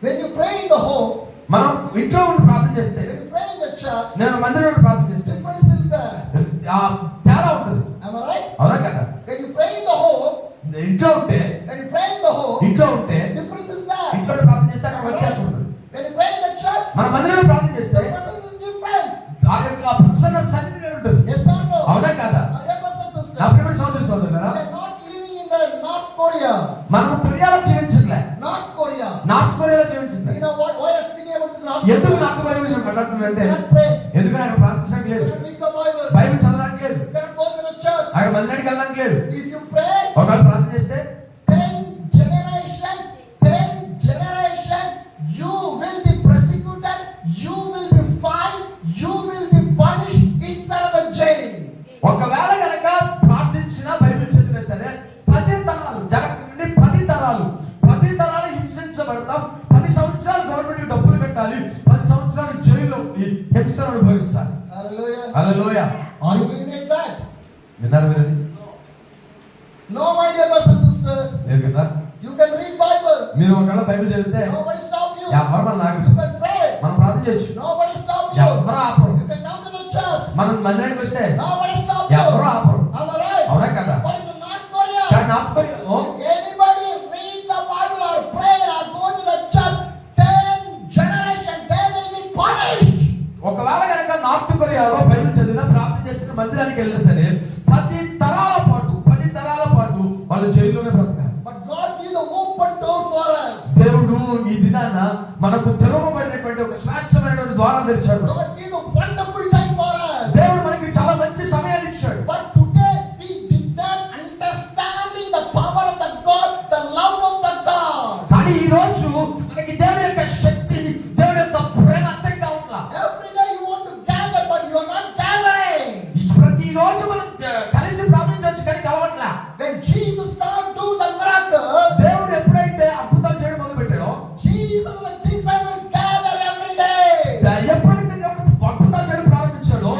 when you pray in the home, మనం ఇంట్లో ఉండి ప్రార్థన చేస్తే, when you pray in the church, నేను మందిరంలో ఉండి ప్రార్థన చేస్తే difference is there. ఆ తేడా ఉంటుంది. Am I right? అవునా కదా? When you pray in the home, ఇంట్లో ఉంటే when you pray in the home, ఇంట్లో ఉంటే difference is there. ఇంట్లో ఉండి ప్రార్థన చేస్తే అక్కడ వ్యత్యాసం ఉంటుంది. When you pray in the church, మన మందిరంలో ప్రార్థన చేస్తే the presence is different. ఆ యొక్క ప్రసన్న సన్నిధి వేరు ఉంటుంది. Yes or no? అవునా కదా? My dear brothers and sisters, నా ప్రియమైన సోదరి సోదరులారా, we are not living in the North Korea. మనం కొరియాలో జీవించట్లే. North Korea. నార్త్ కొరియాలో జీవించట్లే. You know what? Why are speaking about this North ఎందుకు Korea? నార్త్ కొరియా గురించి మాట్లాడుతున్నానంటే, You cannot pray. ఎందుకు అక్కడ ప్రార్థించడానికి You లేదు, cannot read the Bible. Bible చదవడానికి లేదు, You cannot go to the church. అక్కడ మందిరానికి వెళ్ళడానికి లేదు. If you pray, ఒకవేళ ప్రార్థన చేస్తే 10 generations, you will be persecuted, you will be fined, you will be punished inside of the jail. ఒకవేళ కనుక ప్రార్థించిన బైబిల్ చదివినా సరే 10 తరాలు జగన్ నుండి 10 తరాలు హింసించబడతాం. 10 సంవత్సరాలు గవర్నమెంట్ డబ్బులు పెట్టాలి, 10 సంవత్సరాలు జైల్లో ఉండి హింసను అనుభవించాలి. Hallelujah. Hallelujah. Are you living like that? విన్నారా మీరు? No, my dear brothers and sisters. లేదు కదా? You can read Bible. మీరు ఒకవేళ బైబిల్ చదివితే Nobody stop you. ఎవరు మన నాకు You can pray. మనం ప్రార్థన చేయొచ్చు. Nobody stop you. ఎవరు ఆపరు. You can come to the church. మనం మందిరానికి వస్తే Nobody stop you. ఎవరు ఆపరు. Am I right? అవునా కదా? But in the North Korea, కానీ నార్త్ కొరియాలో if anybody read the Bible or pray or go to the church, 10 generations they will be punished. ఒకవేళ కనుక నార్త్ కొరియాలో బైబిల్ చదివినా ప్రార్థన చేసిన మందిరానికి వెళ్ళినా సరే 10 తరాల పాటు వాళ్ళు జైల్లోనే బ్రతకాలి. But God give the open door for us. దేవుడు ఈ దినాన మనకు తెరవబడినటువంటి ఒక స్వేచ్ఛమైనటువంటి ద్వారాలు తెరిచాడు. God give the wonderful time for us. దేవుడు మనకి చాలా మంచి సమయాన్ని ఇచ్చాడు. But today we did not understanding the power of the God, the love of the God. కానీ ఈ రోజు మనకి దేవుడి యొక్క శక్తి, దేవుడి యొక్క ప్రేమ అర్థం కావట్లా. Every day you want to gather, but you are not gathering. ప్రతి రోజు మనం కలిసి ప్రార్థించవచ్చు కానీ కలవట్లా. When Jesus started to do the miracle, దేవుడు ఎప్పుడైతే అద్భుతాలు చేయడం మొదలు పెట్టాడో, Jesus and the disciples gather every day. ఎప్పుడైతే దేవుడు అద్భుతాలు చేయడం ప్రారంభించాడో,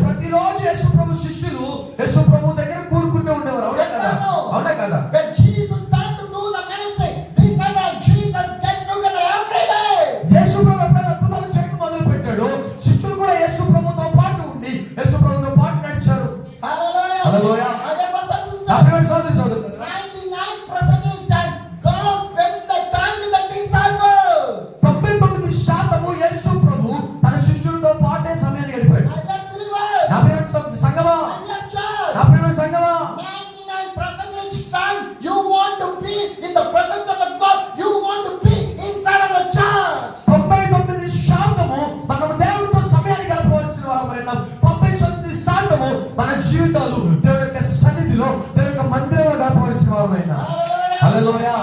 ప్రతిరోజు యేసు ప్రభు శిష్యులు యేసు ప్రభు దగ్గర కూడుకుంటూ ఉండేవారు. అవునా కదా? అవునా కదా? When Jesus started to do the ministry, disciples and Jesus get together every day. యేసు ప్రభు ఎప్పుడైతే అద్భుతాలు చేయడం మొదలు పెట్టాడో, శిష్యులు కూడా యేసు ప్రభుతో పాటు ఉండి యేసు ప్రభుతో పాటు నడిచారు. Hallelujah. Hallelujah. My dear brothers and sisters, నా ప్రియమైన సోదరి సోదరులారా, 99% time God spent the time with the disciples. 99% యేసు ప్రభు తన శిష్యులతో పాటే సమయాన్ని గడిపాడు. My dear believers, నా ప్రియమైన సంగమా, my dear church, నా ప్రియమైన సంగమా, 99% time you want to be in the presence of the God, you want to be inside of the church. 99% మనం దేవుడితో సమయాన్ని గడపవలసిన వారమైనా 99% మన జీవితాలు దేవుడి యొక్క సన్నిధిలో, దేవుడి యొక్క మందిరంలో గడపవలసిన వారమైనా. హల్లెలూయా.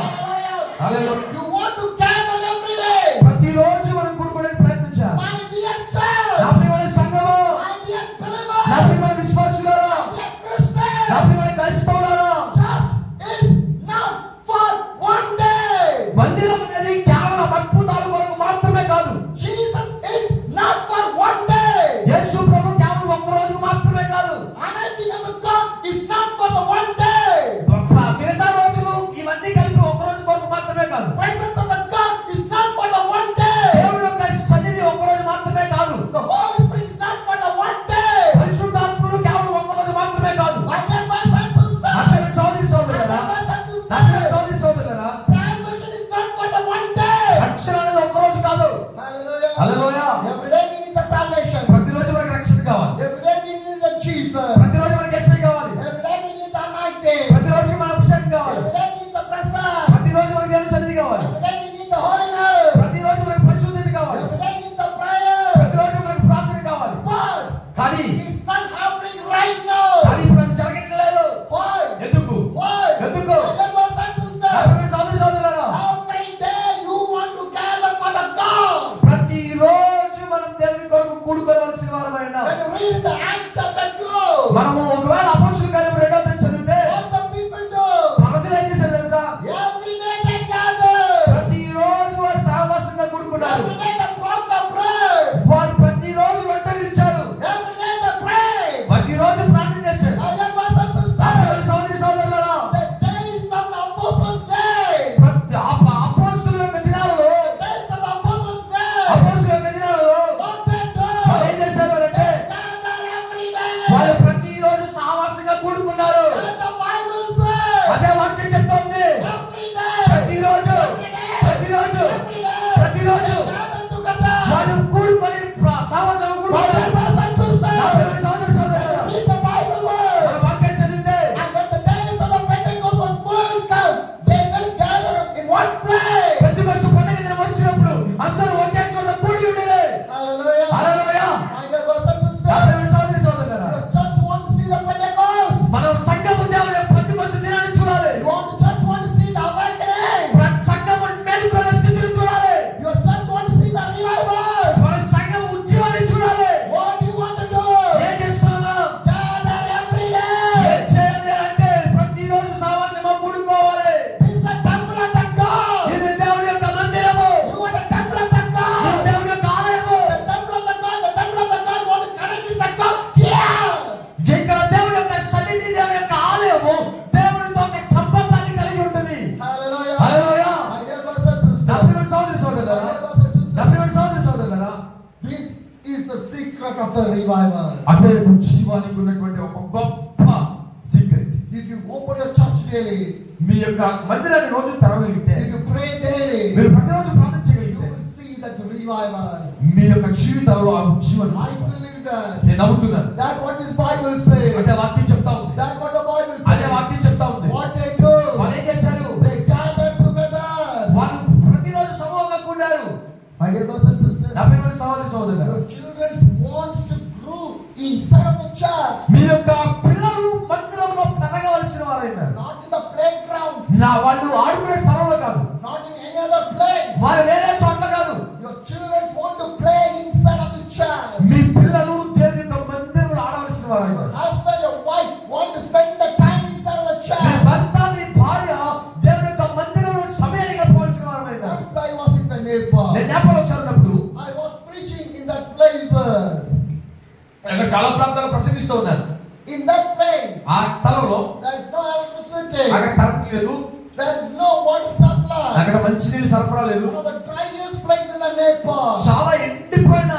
హల్లెలూయా. You want to gather every day. ప్రతిరోజు మనం కూడుకోవడానికి ప్రయత్నించాలి. My dear church, నా ప్రియమైన సంగమా, my dear నా believers, ప్రియమైన విశ్వాసులారా, my dear Christians, నా ప్రియమైన క్రైస్తవులారా, church is not for one day. మందిరం అనేది కేవలం అద్భుతాల కొరకు మాత్రమే కాదు. Jesus is not for one day. యేసు ప్రభు కేవలం ఒక్క రోజు మాత్రమే కాదు. Anointing of the God is not for the one day. మిగతా రోజులు ఇవన్నీ కలిపి ఒక్క రోజు కొరకు మాత్రమే కాదు. Presence of the God is not for the one day. దేవుడి యొక్క సన్నిధి ఒక్క రోజు మాత్రమే కాదు. The Holy Spirit is not for the one day. పరిశుద్ధాత్ముడు కేవలం ఒక్క రోజు మాత్రమే కాదు. My dear brothers and sisters, నా ప్రియమైన సోదరి సోదరులారా, my dear brothers and నా ప్రియమైన sisters, సోదరి సోదరులారా, salvation is not for the one day. రక్షణ అనేది ఒక్క రోజు కాదు. Hallelujah. Hallelujah. Every day we need the salvation. ప్రతిరోజు మనకి రక్షణ కావాలి. Every day we need the Jesus. ప్రతిరోజు మనకి యేసయ్య కావాలి. Every day we need the anointing. ప్రతిరోజు మన అభిషేకం కావాలి. Every day we need the presence. ప్రతిరోజు మనకి దేవుని సన్నిధి కావాలి. Every day we need the holiness. ప్రతిరోజు మనకి పరిశుద్ధత కావాలి. Every day we need the prayer. ప్రతిరోజు మనకి ప్రార్థన కావాలి. But కానీ it's not happening right now. కానీ ఇప్పుడు అది జరగట్లేదు. Why? ఎందుకు? Why? ఎందుకు? My dear brothers and నా sisters, ప్రియమైన సోదరి సోదరులారా, every day ఉన్నారు. Every day they brought the bread. వారు ప్రతిరోజు రొట్టె విరిచారు. Every day they prayed. ప్రతిరోజు ప్రార్థన చేశారు. My dear brothers and sisters, సోదరి సోదరులారా, the days of the apostles' days, అపోస్తలుల యొక్క దినాలలో, days of the apostles' days, అపోస్తలుల యొక్క దినాలలో what they do, వాళ్ళు ఏం చేశారు అంటే gather every day. వాళ్ళు ప్రతిరోజు సావాసంగా కూడుకున్నారు. And the Bible says, అదే వాక్యం చెప్తోంది. every day, ప్రతిరోజు every day, ప్రతిరోజు every day, ప్రతిరోజు gather together. వాళ్ళు కూడుకొని సావాసంగా My కూడుకున్నారు. dear brothers and sisters, నా ప్రియమైన సోదరి సోదరులారా, read the Bible word. మన వాక్యం చదివితే And when the days of the Pentecost was full come, they will gather in one place. Pentecost పండుగ దినం వచ్చినప్పుడు అందరూ ఒకే చోట కూడి ఉండేది. Hallelujah. Hallelujah. My dear brothers and నా sisters, ప్రియమైన సోదరి సోదరులారా, your church want to see the Pentecost. మనం సంఘము దేవుని పెంతెకొస్తు దినాన్ని చూడాలి. The church want to see the awakening. సంఘము మేలుకొనే స్థితిని చూడాలి. Your church want to see the revival. మన సంఘం ఉద్యమాన్ని చూడాలి. What do you want to do? ఏం చేస్తున్నాం? Gather every ఏం day. చేయాలి అంటే ప్రతిరోజు సావాసంగా కూడుకోవాలి. This is the temple of the God. ఇది దేవుని యొక్క మందిరము. You are the temple of the ఇది God. దేవుని యొక్క ఆలయము. The temple of the God. The temple of the God want to connect with the God here. ఇక్కడ దేవుని యొక్క సన్నిధి, దేవుని యొక్క ఆలయము దేవునితో ఒక సంబంధాన్ని కలిగి ఉంటుంది. Hallelujah. Hallelujah. My dear brothers and నా sisters. ప్రియమైన సోదరి My సోదరులారా, dear brothers and నా sisters. ప్రియమైన సోదరి సోదరులారా, This is the secret of the revival. అదే ఉజ్జీవానికి ఉన్నటువంటి ఒక గొప్ప secret. If you open your church daily, మీ యొక్క మందిరాన్ని రోజు తెరవగలిగితే, if you pray daily, మీరు ప్రతిరోజు ప్రార్థన you చేయగలిగితే, will see that revival. మీ యొక్క జీవితాల్లో ఆ ఉజ్జీవాన్ని I చూస్తారు. believe that. నేను నమ్ముతున్నాను. That what this Bible says. అదే వాక్యం చెప్తా ఉంది. That what the Bible అదే says. వాక్యం చెప్తా ఉంది. What they do, వాళ్ళు ఏం చేశారు? they gather together. వాళ్ళు ప్రతిరోజు సమూహంగా కూడారు. My dear brothers and sisters, నా ప్రియమైన సహోదరి సహోదరులారా, your children want to grow inside of the church, మీ యొక్క పిల్లలు మందిరంలో పెరగవలసిన వారైనారు. not in the playground, వాళ్ళు ఆడుకునే స్థలంలో కాదు, not in any other place. వారు వేరే చోట్ల కాదు. Your children want to play inside of the church. మీ పిల్లలు దేవుని యొక్క మందిరంలో ఆడవలసిన Your వారైనారు. husband, your wife want to spend the time inside of the me church. భర్త, మీ భార్య దేవుని యొక్క మందిరంలో సమయాన్ని గడపవలసిన వారైనారు. Once I was in the Nepal, నేను నేపాల్లో చదివినప్పుడు I was preaching in that place. అక్కడ చాలా ప్రాంతాలు ప్రసంగిస్తూ ఉన్నాను. In that place, ఆ స్థలంలో there is no electricity. అక్కడ కరెంట్ లేదు, There is no water supply. అక్కడ మంచినీళ్ళు సరఫరా లేదు. One of the driest place in the Nepal. చాలా ఎండిపోయిన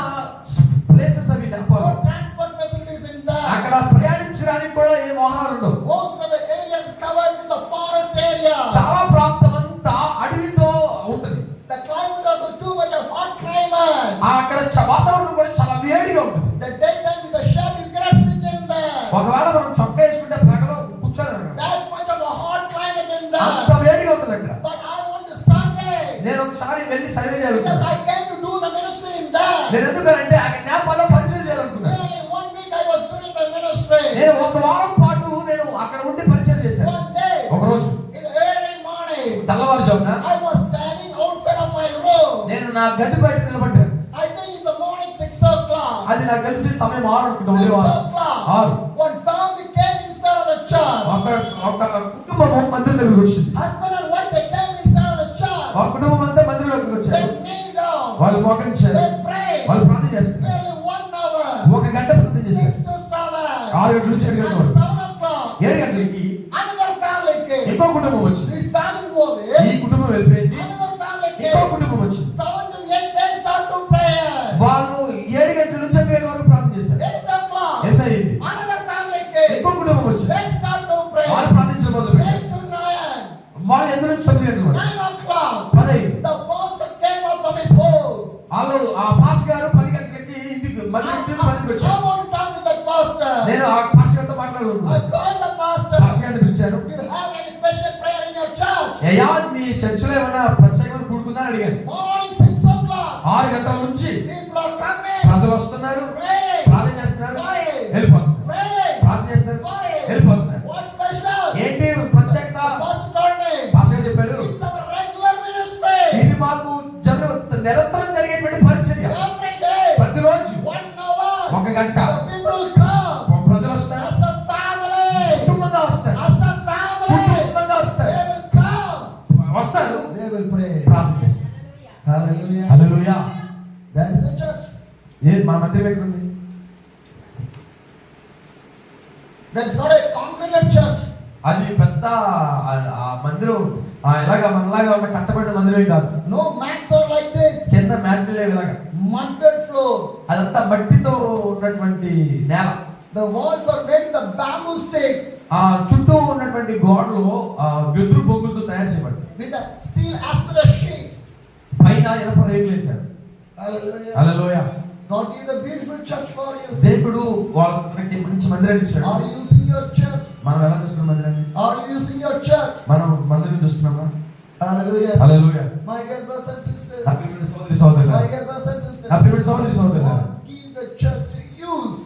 ప్లేసెస్ అవి Nepal. No transport facilities in అక్కడ that. ప్రయాణించడానికి కూడా ఏ వాహనాలు ఉండవు. Most of the areas is covered with the forest area. చాలా ప్రాంతం అంతా అడవితో ఉంటది. The climate also too much of hot climate. అక్కడ వాతావరణం కూడా చాలా వేడిగా ఉంటుంది. The daytime with the shade you cannot sit in there. ఒకవేళ మనం చొక్కా వేసుకుంటే పగలు కూర్చోలేము అక్కడ. That much of a hot climate in అంత there. వేడిగా ఉంటుంది అక్కడ. But I want to survey నేను ఒకసారి వెళ్ళి సర్వే because చేయాలనుకున్నాను. I came to do the ministry in there. నేను ఎందుకంటే అక్కడ నేపాల్లో పరిచయం చేయాలనుకున్నాను. Nearly 1 week I was doing the ministry. నేను ఒక వారం పాటు నేను అక్కడ ఉండి పరిచయం చేశాను. One day, ఒక రోజు in the early morning, తెల్లవారుజామున I was standing outside of my room. నేను నా గది బయట నిలబడ్డాను. I think it's the morning 6 o'clock. అది నాకు తెలిసి సమయం 6 అనుకుంటా. 6 6. o'clock. One family came inside of the church. ఒక కుటుంబం మందిరం దగ్గరికి వచ్చింది. Husband and wife, they came inside of the church. ఆ కుటుంబం అంతా మందిరంలోకి వచ్చారు. They kneeled down. వాళ్ళు మోకరించారు. They prayed. వాళ్ళు ప్రార్థన చేస్తారు. Nearly 1 hour. ఒక గంట ప్రార్థన 6 చేశారు. to 7. 6 గంటల నుంచి 7 గంటల At వరకు. 7 o'clock, 7 గంటలకి another family came. ఇంకో కుటుంబం వచ్చింది. This family is over. ఈ కుటుంబం వెళ్ళిపోయింది. Another family ఇంకో came. కుటుంబం వచ్చింది. 7 to 8, they start to pray. వాళ్ళు 7 గంటల నుంచి 8 వరకు ప్రార్థన చేశారు. 8 o'clock, ఎంత అయింది? another family came. ఇంకో కుటుంబం వచ్చింది. They start to pray. వాళ్ళు ప్రార్థించడం మొదలు 8 పెట్టారు. to 9. వాళ్ళు ఎంత నుంచి 9 గంటల వరకు. 9 o'clock, 10 అయింది. the pastor came out from his home. వాళ్ళు ఆ పాస్ గారు 10 గంటలకి ఇంటికి I మందికి want వచ్చారు. to talk to the pastor. నేను ఆ పాస్ గారితో మాట్లాడాలనుకున్నాను. I called the pastor. Pass గారిని పిలిచాను. Do you have any special prayer in your church? అయ్యా మీ చర్చిలో ఏమైనా ప్రత్యేకమైన కూడుకుందా అని అడిగాను. Morning 6 o'clock, 6 గంటల నుంచి people are coming. ప్రజలు వస్తున్నారు, Praying. ప్రార్థన చేస్తున్నారు, Praying. వెళ్ళిపోతున్నారు. Praying. ప్రార్థన చేస్తున్నారు, Praying. వెళ్ళిపోతున్నారు. What special? ఏంటి ప్రత్యేకత? Pastor told me. పాస్ గారు చెప్పాడు, It's our regular ministry. ఇది మాకు నిరంతరం జరిగేటువంటి పరిచర్య. Every day. ప్రతిరోజు 1 hour. 1 గంట The people will come. ప్రజలు వస్తారు, As a family. కుటుంబంగా వస్తారు, As a family. కుటుంబంగా వస్తారు, They will come. వస్తారు, They will pray. ప్రార్థన చేస్తారు. Hallelujah. Hallelujah. Hallelujah. That is a church. ఏది మన మందిరం ఎక్కడుంది? That is not a concreted church. అది పెద్ద ఆ మందిరం ఎలాగా మనలాగా ఒక కట్టబడిన మందిరం కాదు. No mats are like this. కింద మ్యాట్లు లేవు ఇలాగా. Mudded floor. అదంతా మట్టితో ఉన్నటువంటి నేల. The walls are made with the bamboo stakes. ఆ చుట్టూ ఉన్నటువంటి గోడలు వెదురు బొంగులతో తయారు చేయబడ్డాయి. With a steel aspidus sheet. పైన ఇనప రేకులు వేశారు. Hallelujah. Hallelujah. God gave the beautiful church for you. దేవుడు వాళ్ళకి మంచి మందిరాన్ని ఇచ్చాడు. Are you using your church? మనం ఎలా చూస్తున్నాం మందిరాన్ని? Are you using your church? మనం మందిరం చూస్తున్నామా? Hallelujah. Hallelujah. My dear brothers and sisters. నా ప్రియమైన సోదరి సోదరులారా, My dear brothers and sisters. నా ప్రియమైన సోదరి సోదరులారా, God give the church to use.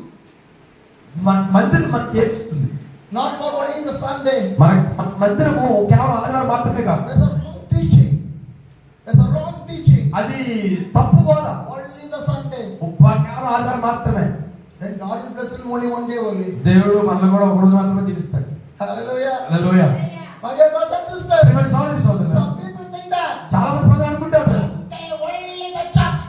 మన మందిరం మనకి ఏమిస్తుంది? Not for only the Sunday. మన మందిరము కేవలం ఆదివారం మాత్రమే కాదు. There's a wrong teaching. There's a wrong teaching. అది తప్పు బోధ. Only the Sunday. కేవలం ఆదివారం మాత్రమే. Then God will bless you only one day only. దేవుడు మనల్ని కూడా ఒక రోజు మాత్రమే దీవిస్తాడు. Hallelujah. Hallelujah. My dear brothers and sisters. ప్రియమైన సోదరి సోదరులారా, Some people think that చాలా మంది ప్రజలు అనుకుంటారు Sunday only the church.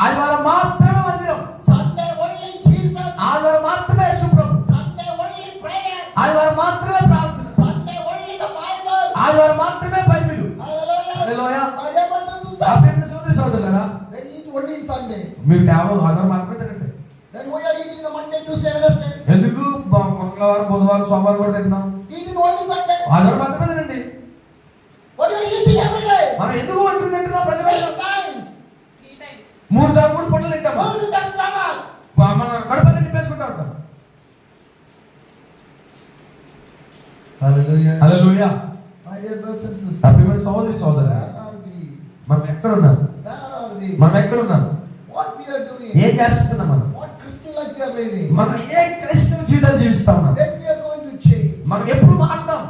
ఆదివారం మాత్రమే మందిరం, Sunday only Jesus. ఆదివారం మాత్రమే శుభ్రం, Sunday only prayer. ఆదివారం మాత్రమే ప్రార్థన, Sunday only the Bible. ఆదివారం మాత్రమే Bible. Hallelujah. Hallelujah. My dear brothers and నా sisters. ప్రియమైన సోదరి సోదరులారా, They eat only in Sunday. మీరు కేవలం ఆదివారం మాత్రమే తినండి. Then we are eating the Monday, Tuesday, Wednesday. ఎందుకు మంగళవారం బుధవారం సోమవారం కూడా తింటున్నాం? Eating only Sunday. ఆదివారం మాత్రమే తినండి. What are you eating every day? మనం ఎందుకు వంటలు తింటున్నాం? ప్రతిరోజు 3 times. 3 పూటలు తింటాము. Go to the stomach. మన కడుపు నింపేసుకుంటా ఉంటాం. Hallelujah. Hallelujah. My dear brothers and sisters. నా ప్రియమైన సోదరి సోదరులారా, Where are we? మనం ఎక్కడ ఉన్నాం? Where are we? మనం ఎక్కడ ఉన్నాం? What we are doing? ఏం చేస్తున్నాం మనం? What Christian life we are living? మనం ఏ క్రైస్తవ జీవితం జీవిస్తా ఉన్నాం? Then we are going to change. మనం ఎప్పుడు మాట్లాడతాం?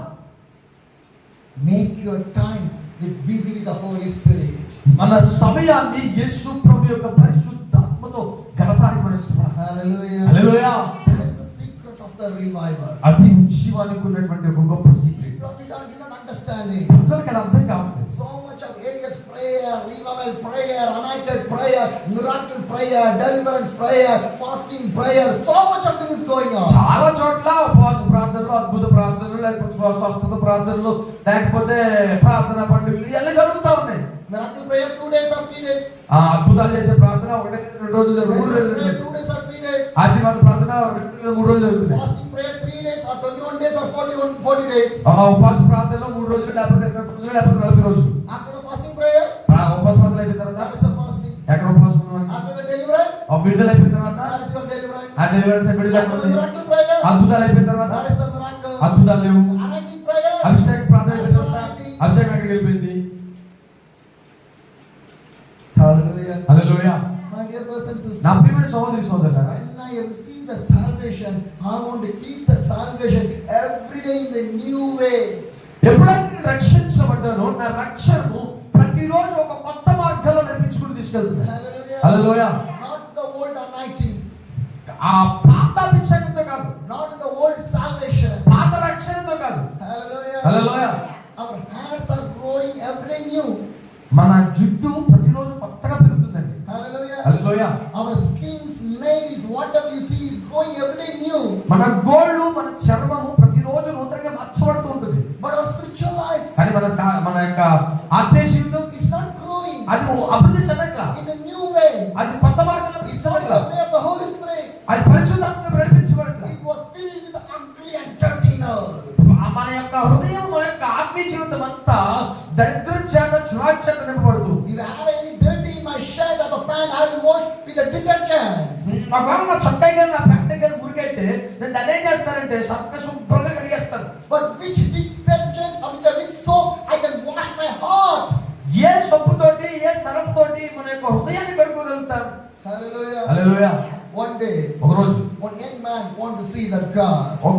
Make your time with busy with the Holy Spirit. మన సమయాన్ని యేసు ప్రభు యొక్క పరిశుద్ధాత్మతో గడపడానికి మనం ఇష్టపడాలి. Hallelujah. Hallelujah. That is the secret of the revival. అది ఉజ్జీవానికి ఉన్నటువంటి ఒక గొప్ప secret. People do not understanding. ప్రజలకు అది అర్థం కావట్లేదు. So much of areas prayer, revival prayer, anointed prayer, miracle prayer, deliverance prayer, fasting prayer. So much of things is going on. చాలా చోట్ల ఉపవాస ప్రార్థనలు, అద్భుత ప్రార్థనలు, లేకపోతే స్వస్థత ప్రార్థనలు, లేకపోతే ప్రార్థన పండుగలు ఇవన్నీ జరుగుతూ ఉన్నాయి. Miracle prayer 2 days or 3 days. ఆ అద్భుతాలు చేసే ప్రార్థన 2 రోజులు, 3 Deliverance prayer రోజులు. 2 days or 3 days. ఆశీర్వాద ప్రార్థన 3 రోజులు జరుగుతుంది. Fasting prayer 3 days or 21 days or 40 days. ఉపవాస ప్రార్థనలో 3 రోజులు, లేకపోతే 30 రోజులు, లేకపోతే 40 రోజులు. After the fasting prayer, ఉపవాస ప్రార్థన అయిపోయిన తర్వాత that is the fasting. ఎక్కడ ఉపవాసం ఉన్నాం? After the deliverance, విడుదల అయిపోయిన తర్వాత that is your deliverance. ఆ డెలివరెన్స్ విడుదల After the అయిపోయింది. miracle prayer, అద్భుతాలు అయిపోయిన తర్వాత that is the miracle. అద్భుతాలు లేవు. Anointing prayer, అభిషేక ప్రార్థన అయిపోయిన తర్వాత అభిషేకం ఎక్కడికి వెళ్ళిపోయింది? hallelujah. Hallelujah. My dear brothers and sisters, నా ప్రియమైన సహోదరి సోదరులారా, when I receive the salvation, I want to keep the salvation every day in the new way. ఎప్పుడైతే నేను రక్షించబడ్డానో నా రక్షణను ప్రతిరోజు ఒక కొత్త మార్గంలో నడిపించుకుని తీసుకెళ్తున్నాను. Hallelujah. Hallelujah. Not the old anointing, ఆ పాత అభిషేకంతో కాదు, not the old salvation. పాత రక్షణతో కాదు. Hallelujah. Hallelujah. Our hairs are growing every day new. మన జుట్టు ప్రతిరోజు కొత్తగా పెరుగుతుందండి. Hallelujah. Hallelujah. Our skins, nails, whatever you see is growing every day new. మన గోళ్ళు, మన చర్మము ప్రతిరోజు నూతనంగా మార్చబడుతూ ఉంటుంది. But our spiritual life, కానీ మన యొక్క ఆత్మీయ జీవితం it's not growing అది అభివృద్ధి చెందట్లా. in a new way. అది కొత్త మార్గంలో It's not నడిపించబడట్లా. the way of the Holy Spirit. అది పరిశుద్ధాత్మను నడిపించబడట్లా. It was filled with ugly and dirtiness. మన యొక్క హృదయం, మన యొక్క ఆత్మీయ జీవితం అంతా దరిద్రం చేత, చిరాకు చేత నింపబడుతూ. If I have any dirty in my shirt or the pant, I will wash with the detergent. ఒకవేళ నా చొక్కా కానీ నా ప్యాంట్ కానీ మురికైతే నేను దాన్ని ఏం చేస్తానంటే శుభ్రంగా కడిగేస్తాను. But which detergent or which soap I can wash my heart? ఏ సొప్పుతోటి, ఏ సరఫుతోటి మన యొక్క హృదయాన్ని కడుక్కోగలుగుతాం? Hallelujah. హల్లెలూయా. One day, ఒక రోజు one young man want to see the God. ఒక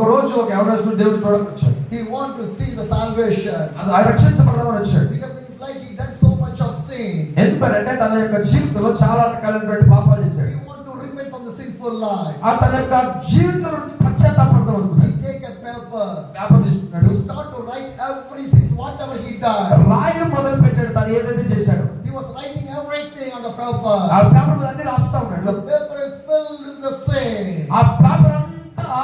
యవనస్తుడు దేవుడు చూడడానికి వచ్చాడు. He want to see the salvation. అది రక్షించబడదామని వచ్చాడు. Because in his life he done so much of sin. ఎందుకంటే తన యొక్క జీవితంలో చాలా రకాలైనటువంటి పాపాలు చేశాడు. He want to repent from the sinful life. తన యొక్క జీవితంలో నుంచి పశ్చాత్తాపడదాం అనుకున్నాడు. He take a paper. Paper తీసుకున్నాడు. He start to write every sin, whatever he done. రాయడం మొదలు పెట్టాడు. తను ఏదైతే చేశాడు He was writing everything. writing on the paper. ఆ పేపర్ మీద అన్ని రాస్తా ఉన్నాడు. The paper is filled with the sin. ఆ పేపర్ అంతా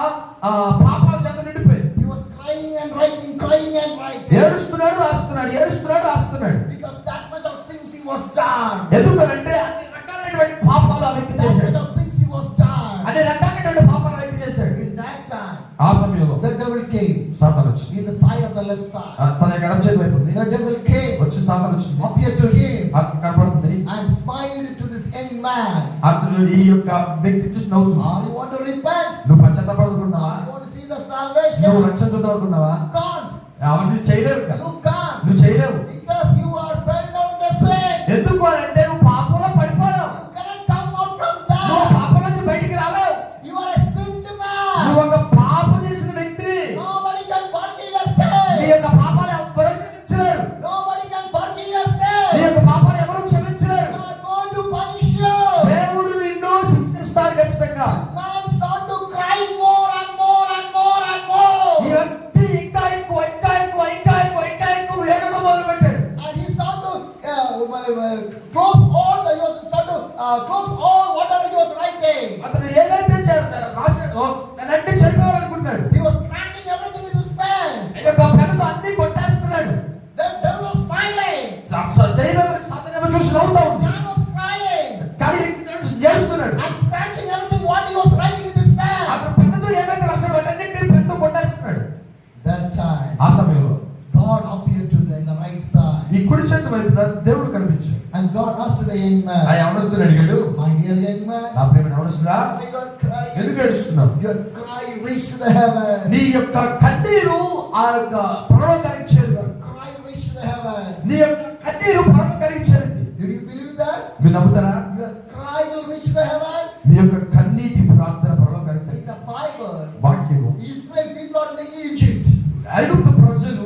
పాపాల చేత నిండిపోయింది. He was crying and writing, crying and writing. ఏడుస్తున్నాడు రాస్తున్నాడు, ఏడుస్తున్నాడు రాస్తున్నాడు. Because that much of sins he was done. ఎందుకంటే అన్ని రకాలైనటువంటి పాపాలు ఆ వ్యక్తి That చేశాడు. much of sins he was done. అన్ని రకాలైనటువంటి పాపాలు ఆ వ్యక్తి చేశాడు. In that time, ఆ సమయంలో the devil came సాతాను వచ్చి in the side of the left side. తన ఎడమ చేతి వైపు ఉంది. The devil came, వచ్చి సాతాను వచ్చింది. appeared to him, అతను కనపడుతుంది. and smiled to this young man. అతను ఈ యొక్క వ్యక్తి చూసి నవ్వుతుంది. You want to repent? నువ్వు పశ్చాత్తాపడుతున్నావా? You want to see the నువ్వు salvation? రక్షణ చూద్దామనుకున్నావా? You can't. అవన్నీ చేయలేవు కదా. You can't. నువ్వు చేయలేవు. Because you are fell down in the sin. ఎందుకు అని అంటే నువ్వు పాపంలో పడిపోయావు. You cannot come out from నువ్వు that. పాపం నుంచి బయటికి రాలేవు. You are a sinned నువ్వు man. ఒక పాపం చేసిన వ్యక్తి. Nobody can forgive your నీ sin. యొక్క పాపాలు ఎవరు క్షమించలేరు. Nobody can forgive your నీ sin. యొక్క పాపాలు ఎవరు క్షమించలేరు. God is going to punish you. దేవుడు నిన్ను శిక్షిస్తాడు ఖచ్చితంగా. This man started to cry more and more and more and ఈ more. వ్యక్తి ఇంకా ఎక్కువ ఇంకా ఎక్కువ ఇంకా ఎక్కువ ఇంకా ఎక్కువ ఏడవడం మొదలుపెట్టాడు. And he started to close all the, he was start to close all whatever he was writing. అతను ఏదైతే రాశాడో అలాంటి చనిపోవాలనుకుంటున్నాడు. He was cracking everything with his pen. ఈ యొక్క పెన్నుతో అన్ని కొట్టేస్తున్నాడు. The devil was smiling. దైవం సాతాను చూసి నవ్వుతా ఉంది. Man was crying కానీ చేస్తున్నాడు. and scratching everything what he was writing with his pen. అతను పెన్నుతో ఏమైతే రాశాడో అన్నింటినీ పెన్నుతో కొట్టేస్తున్నాడు. That time, ఆ సమయంలో God appeared to them in the right side. ఈ కుడి చేతి వైపున దేవుడు కనిపించాడు. And God asked the young ఆ man, యవనస్తుడు అడిగాడు, my dear young man, నా ప్రియమైన యవనస్తుడా, why you are crying? ఎందుకు ఏడుస్తున్నావు? Your cry reached the heaven. నీ యొక్క కన్నీరు ఆ యొక్క పరలోకానికి చేరింది. Your cry reached the heaven. నీ యొక్క కన్నీరు పరలోకానికి చేరింది. Did you believe that? మీరు నమ్ముతారా? Your cry will reach the heaven. మీ యొక్క కన్నీటి ప్రార్థన పరలోకానికి In చేరింది. the Bible, వాక్యము Israel people are in the Egypt. ఐగుప్తు ప్రజలు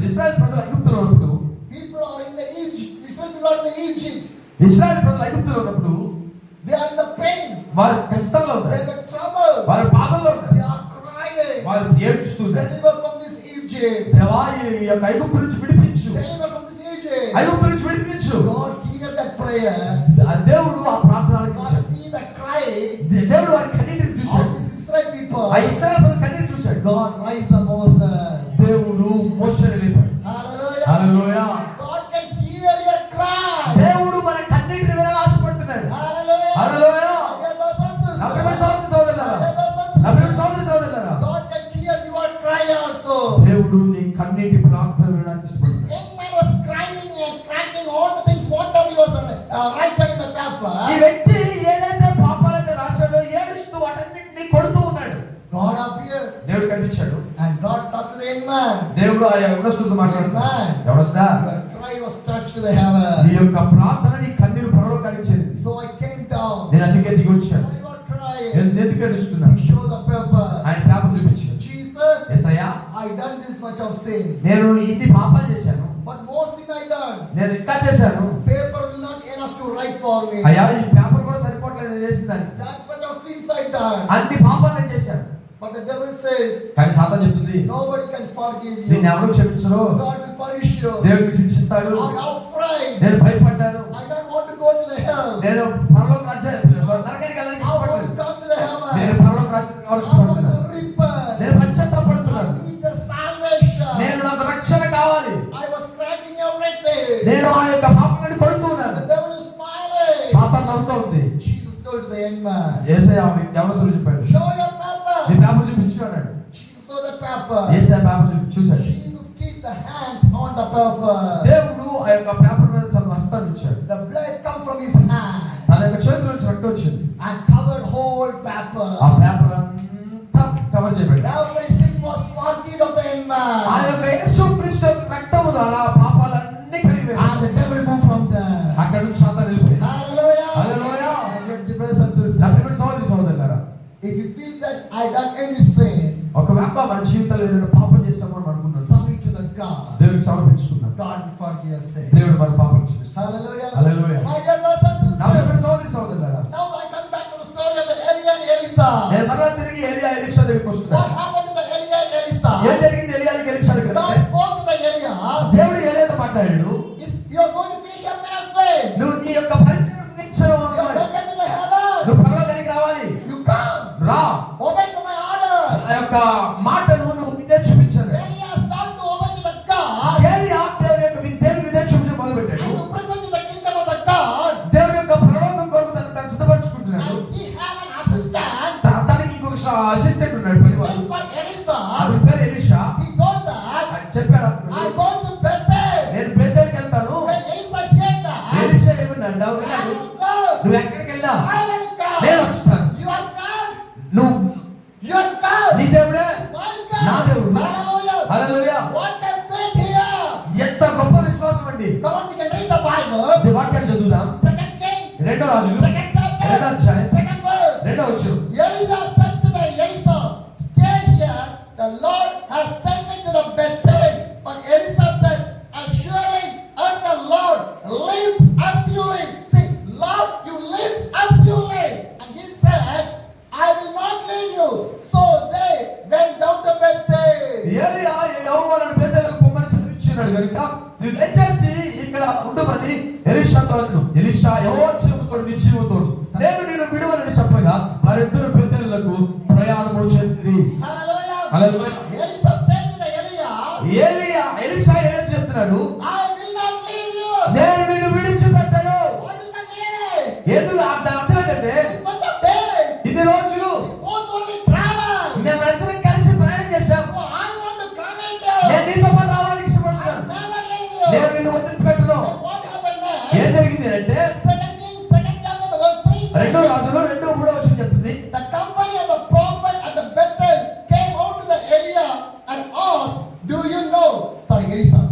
ఇశ్రాయేల్ ప్రజలు ఐగుప్తులో ఉన్నప్పుడు People are in the Egypt. Israel people are in the Egypt. Israel ప్రజలు ఐగుప్తులో ఉన్నప్పుడు They are in the pain. వారు కష్టంలో They ఉన్నారు. are in trouble. వారు బాధల్లో They ఉన్నారు. are crying. వారు ఏడుస్తున్నారు. Deliver from this Egypt. దేవా ఈ యొక్క ఐగుప్తు నుంచి విడిపించు. Deliver from this Egypt. ఐగుప్తు నుంచి విడిపించు. God hear that prayer. ఆ దేవుడు ఆ ప్రార్థన God ఆలకించాడు. see the cry దేవుడు వారి కన్నీటిని of చూశాడు. these Israel people. ఆ ఇశ్రాయేల్ ప్రజల కన్నీరు చూశాడు. God rise the Moses. దేవుడు మోషేని లేపాడు. Hallelujah. Hallelujah. God can hear your cry. దేవుడు మన కన్నీటిని వినాలని ఆశపడుతున్నాడు. Hallelujah. Hallelujah. Okay, brothers and sisters. నా ప్రియమైన సోదర సోదరులారా, Okay, brothers and నా ప్రియమైన sisters. సోదర సోదరులారా, God can hear your cry also. దేవుడు నీ కన్నీటి ప్రార్థన వినడానికి This ఇష్టపడుతున్నాడు. young man was crying and cracking all the things whatever he was writing in the ఈ paper. వ్యక్తి ఏదైతే పాపాలైతే రాశాడో ఏడుస్తూ వాటన్నిటిని కొడుతూ ఉన్నాడు. God appeared దేవుడు కనిపించాడు. and God talked to the young man. దేవుడు ఆ యవనస్తుడితో మాట్లాడుతున్నాడు. Amen. యవనస్తుడా, Your cry was touched to the నీ heaven. యొక్క ప్రార్థన నీ కన్నీరు పరలోకానికి చేరింది. So I came down. నేను అందుకే దిగి వచ్చాను. Why God crying? నేను ఎందుకు ఏడుస్తున్నాను? He showed the paper. ఆయన పేపర్ చూపించాడు. Jesus, Yesayya, I done this much of sin, నేను ఇన్ని పాపాలు చేశాను, but more sin I done. నేను ఇంకా చేశాను. Paper will not enough to write for me. అయ్యా ఈ పేపర్ కూడా సరిపోవట్లేదు నేను చేసిందని. That much of sins I done. అన్ని పాపాలు నేను చేశాను. But the devil says, కానీ సాతాను చెప్తుంది, nobody can forgive you. నిన్ను ఎవరు క్షమించరు, God will punish you. దేవుడిని శిక్షిస్తాడు. I am afraid. నేను భయపడ్డాను. I don't want to go to the hell. నేను పరలోక రాజ్యానికి నరకానికి వెళ్ళడానికి I want ఇష్టపడలేదు. to come to the నేను heaven. పరలోక రాజ్యానికి I కావాలని want ఇష్టపడుతున్నాను. to repent. నేను పశ్చాత్తాపడుతున్నాను. I need the salvation. నేను నాకు రక్షణ కావాలి. I was cracking everything. నేను ఆ యొక్క పాపాన్ని కొడుతూ ఉన్నాను. The devil is smiling. సాతాను నవ్వుతూ ఉంది. Jesus told to the young man, యేసయ్య యవనస్తుడు చెప్పాడు, show your paper. నీ పేపర్ చూపించు అన్నాడు. Jesus saw the paper. Yesayya paper చూశాడు. Jesus keep the hands on the paper. దేవుడు ఆ యొక్క పేపర్ మీద తన హస్తాన్ని ఇచ్చాడు. The blood come from his hand తన యొక్క చేతిలో నుంచి రక్తం వచ్చింది. and covered whole paper. ఆ పేపర్ అంతా కవర్ చేయబడింది. Every sin was forgiven of the young ఆ man. యొక్క యేసుక్రీస్తు యొక్క రక్తము ద్వారా పాపాలన్నీ కడిగివేయబడ్డాయి. And the devil moved from there. అక్కడ నుంచి సాతాను వెళ్ళిపోయింది. Hallelujah. Hallelujah. And yet, the brothers and నా sisters, ప్రియమైన సోదరి సోదరులారా, if you feel that I done any sin, ఒకవేళ మన జీవితంలో ఏదైనా పాపం చేస్తామని అనుకున్నాను, submit to the God. దేవునికి సమర్పించుకున్నాం. God will forgive your sin. దేవుడు మన పాపం క్షమిస్తాడు. Hallelujah. Hallelujah. My dear brothers and నా sisters, ప్రియమైన సోదరి సోదరులారా, now I come back to the story of the Elia and Elisa. నేను మరలా తిరిగి ఎలియా ఎలీషా దగ్గరికి What వస్తున్నాను. happened to the Elia and Elisa? ఏం జరిగింది ఎలియాకి ఎలీషా దగ్గర? God spoke to the Elia. దేవుడు ఎలియాతో మాట్లాడాడు, You are going to finish your ministry. నువ్వు నీ యొక్క పరిచయం వెళ్ళాడు. will go. నువ్వు ఎక్కడికి వెళ్ళా I will go. నేను వస్తాను. Your God, నువ్వు your God, నీ దేవుడే my God. నా దేవుడు. Hallelujah. Hallelujah. What a faith here. ఎంత గొప్ప విశ్వాసం అండి. Come on, we can read the Bible. ఈ వాక్యాన్ని చదువుదాం. Second King, రెండో రాజులు second chapter, రెండో అధ్యాయం second verse. రెండో వచనం. Elijah said to the Elisha, stay here, the Lord has sent me to the Bethel. But Elisha said, as surely as the Lord lives as you live. See, Lord, you live as you live. And he said, I will not leave you. So they went down to Bethel. ఏలియా యెహోవాను బేతేలుకు పొమ్మని సెలవిచ్చాడు గనుక నువ్వు దయచేసి ఇక్కడ ఉండమని ఎలీషాతో అన్నాడు. ఎలీషా యెహోవా జీవముతోడు నీ జీవముతోడు నేను నిన్ను విడువనని చెప్పగా వారిద్దరు బేతేలుకు ప్రయాణము చేసిరి. Hallelujah. Hallelujah. Elisha said to the Elisha ఏం చెప్తున్నాడు? I will not leave you. నేను నిన్ను విడిచిపెట్టను. What is the meaning? ఎందుకు దాని అర్థం ఏంటంటే This much of days. ఇన్ని రోజులు Both only travel. మేమందరం కలిసి ప్రయాణం చేశాం. So I want to come in నేను there. నీతో పాటు రావడానికి I ఇష్టపడుతున్నాను. never leave నేను you. నిన్ను వదిలిపెట్టను. Then what happened ఏం next? జరిగింది అంటే Second Kings, second chapter, the verse 3 రెండో says, రాజులు రెండో మూడో వచనం చెప్తుంది. the company of the prophet at the Bethel came out to the Elia and asked, do you know? Sorry, Elisha.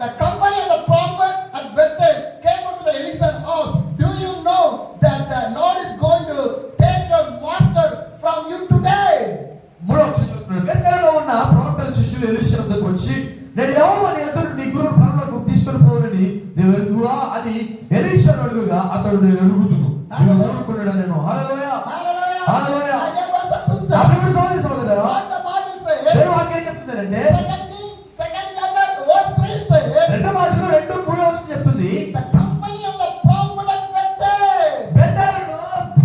The company of the prophet at Bethel came out to the Elisha and asked, do you know that the Lord is going to take your master from you today? మూడో వచనం చెప్తున్నాడు. బేతేలులో ఉన్న ప్రవక్తల శిష్యులు Elisha వద్దకు వచ్చి నేను యెహోవా నీ ఎదురు నీ గురువు పరలోకం తీసుకొని పోవని నీవు ఎరుగువా అని ఎలీషాను అడుగుగా అతడు నేను ఎరుగుదును నీవు ఊరుకున్నాడా నేను. హల్లెలూయా. Hallelujah. Hallelujah. My dear brothers and sisters, అభివృద్ధి సోదరి సోదరులారా, what the Bible says, దేవుని వాక్యం చెప్తుందంటే Second Kings, second chapter, verse 3 says, రెండో రాజులు రెండో మూడో వచనం చెప్తుంది. the company of the prophet at Bethel. బేతేలులో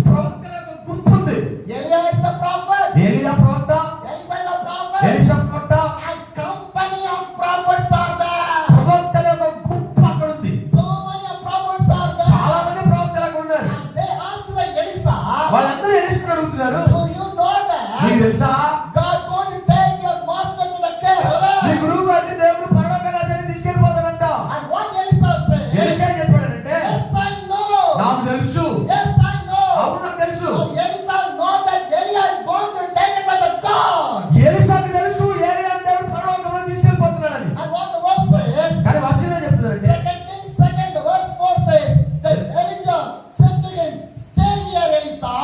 ప్రవక్తలకు గుంపు ఉంది. Elia is a prophet. ఏలీయా ప్రవక్త, Elisha is a prophet. Elisha ప్రవక్త, And company of prophets are there. ప్రవక్తల యొక్క గుంపు అక్కడ ఉంది. So many of prophets are చాలా there. మంది ప్రవక్తలు అక్కడ ఉన్నారు. And they asked the Elisha, వాళ్ళందరూ ఎలీషాను అడుగుతున్నారు, do you know నీకు that తెలుసా God going to take your master to the నీ heaven? గురువు గారిని దేవుడు పరలోక రాజ్యానికి తీసుకెళ్ళిపోతాడంట. And what Elisha said, Elisha ఏం చెప్పాడంటే yes, I know. నాకు తెలుసు. Yes, I know. అవును నాకు తెలుసు. So Elisha know that Elia is going to take it by the God. ఎలీషాకి తెలుసు ఏలియాని దేవుడు పరలోకంలో తీసుకెళ్ళిపోతున్నాడని. And what the verse says, కానీ వచనం ఏం చెప్తుందంటే Second Kings, second verse 4 says, that Elijah said to him, stay here, Elisha,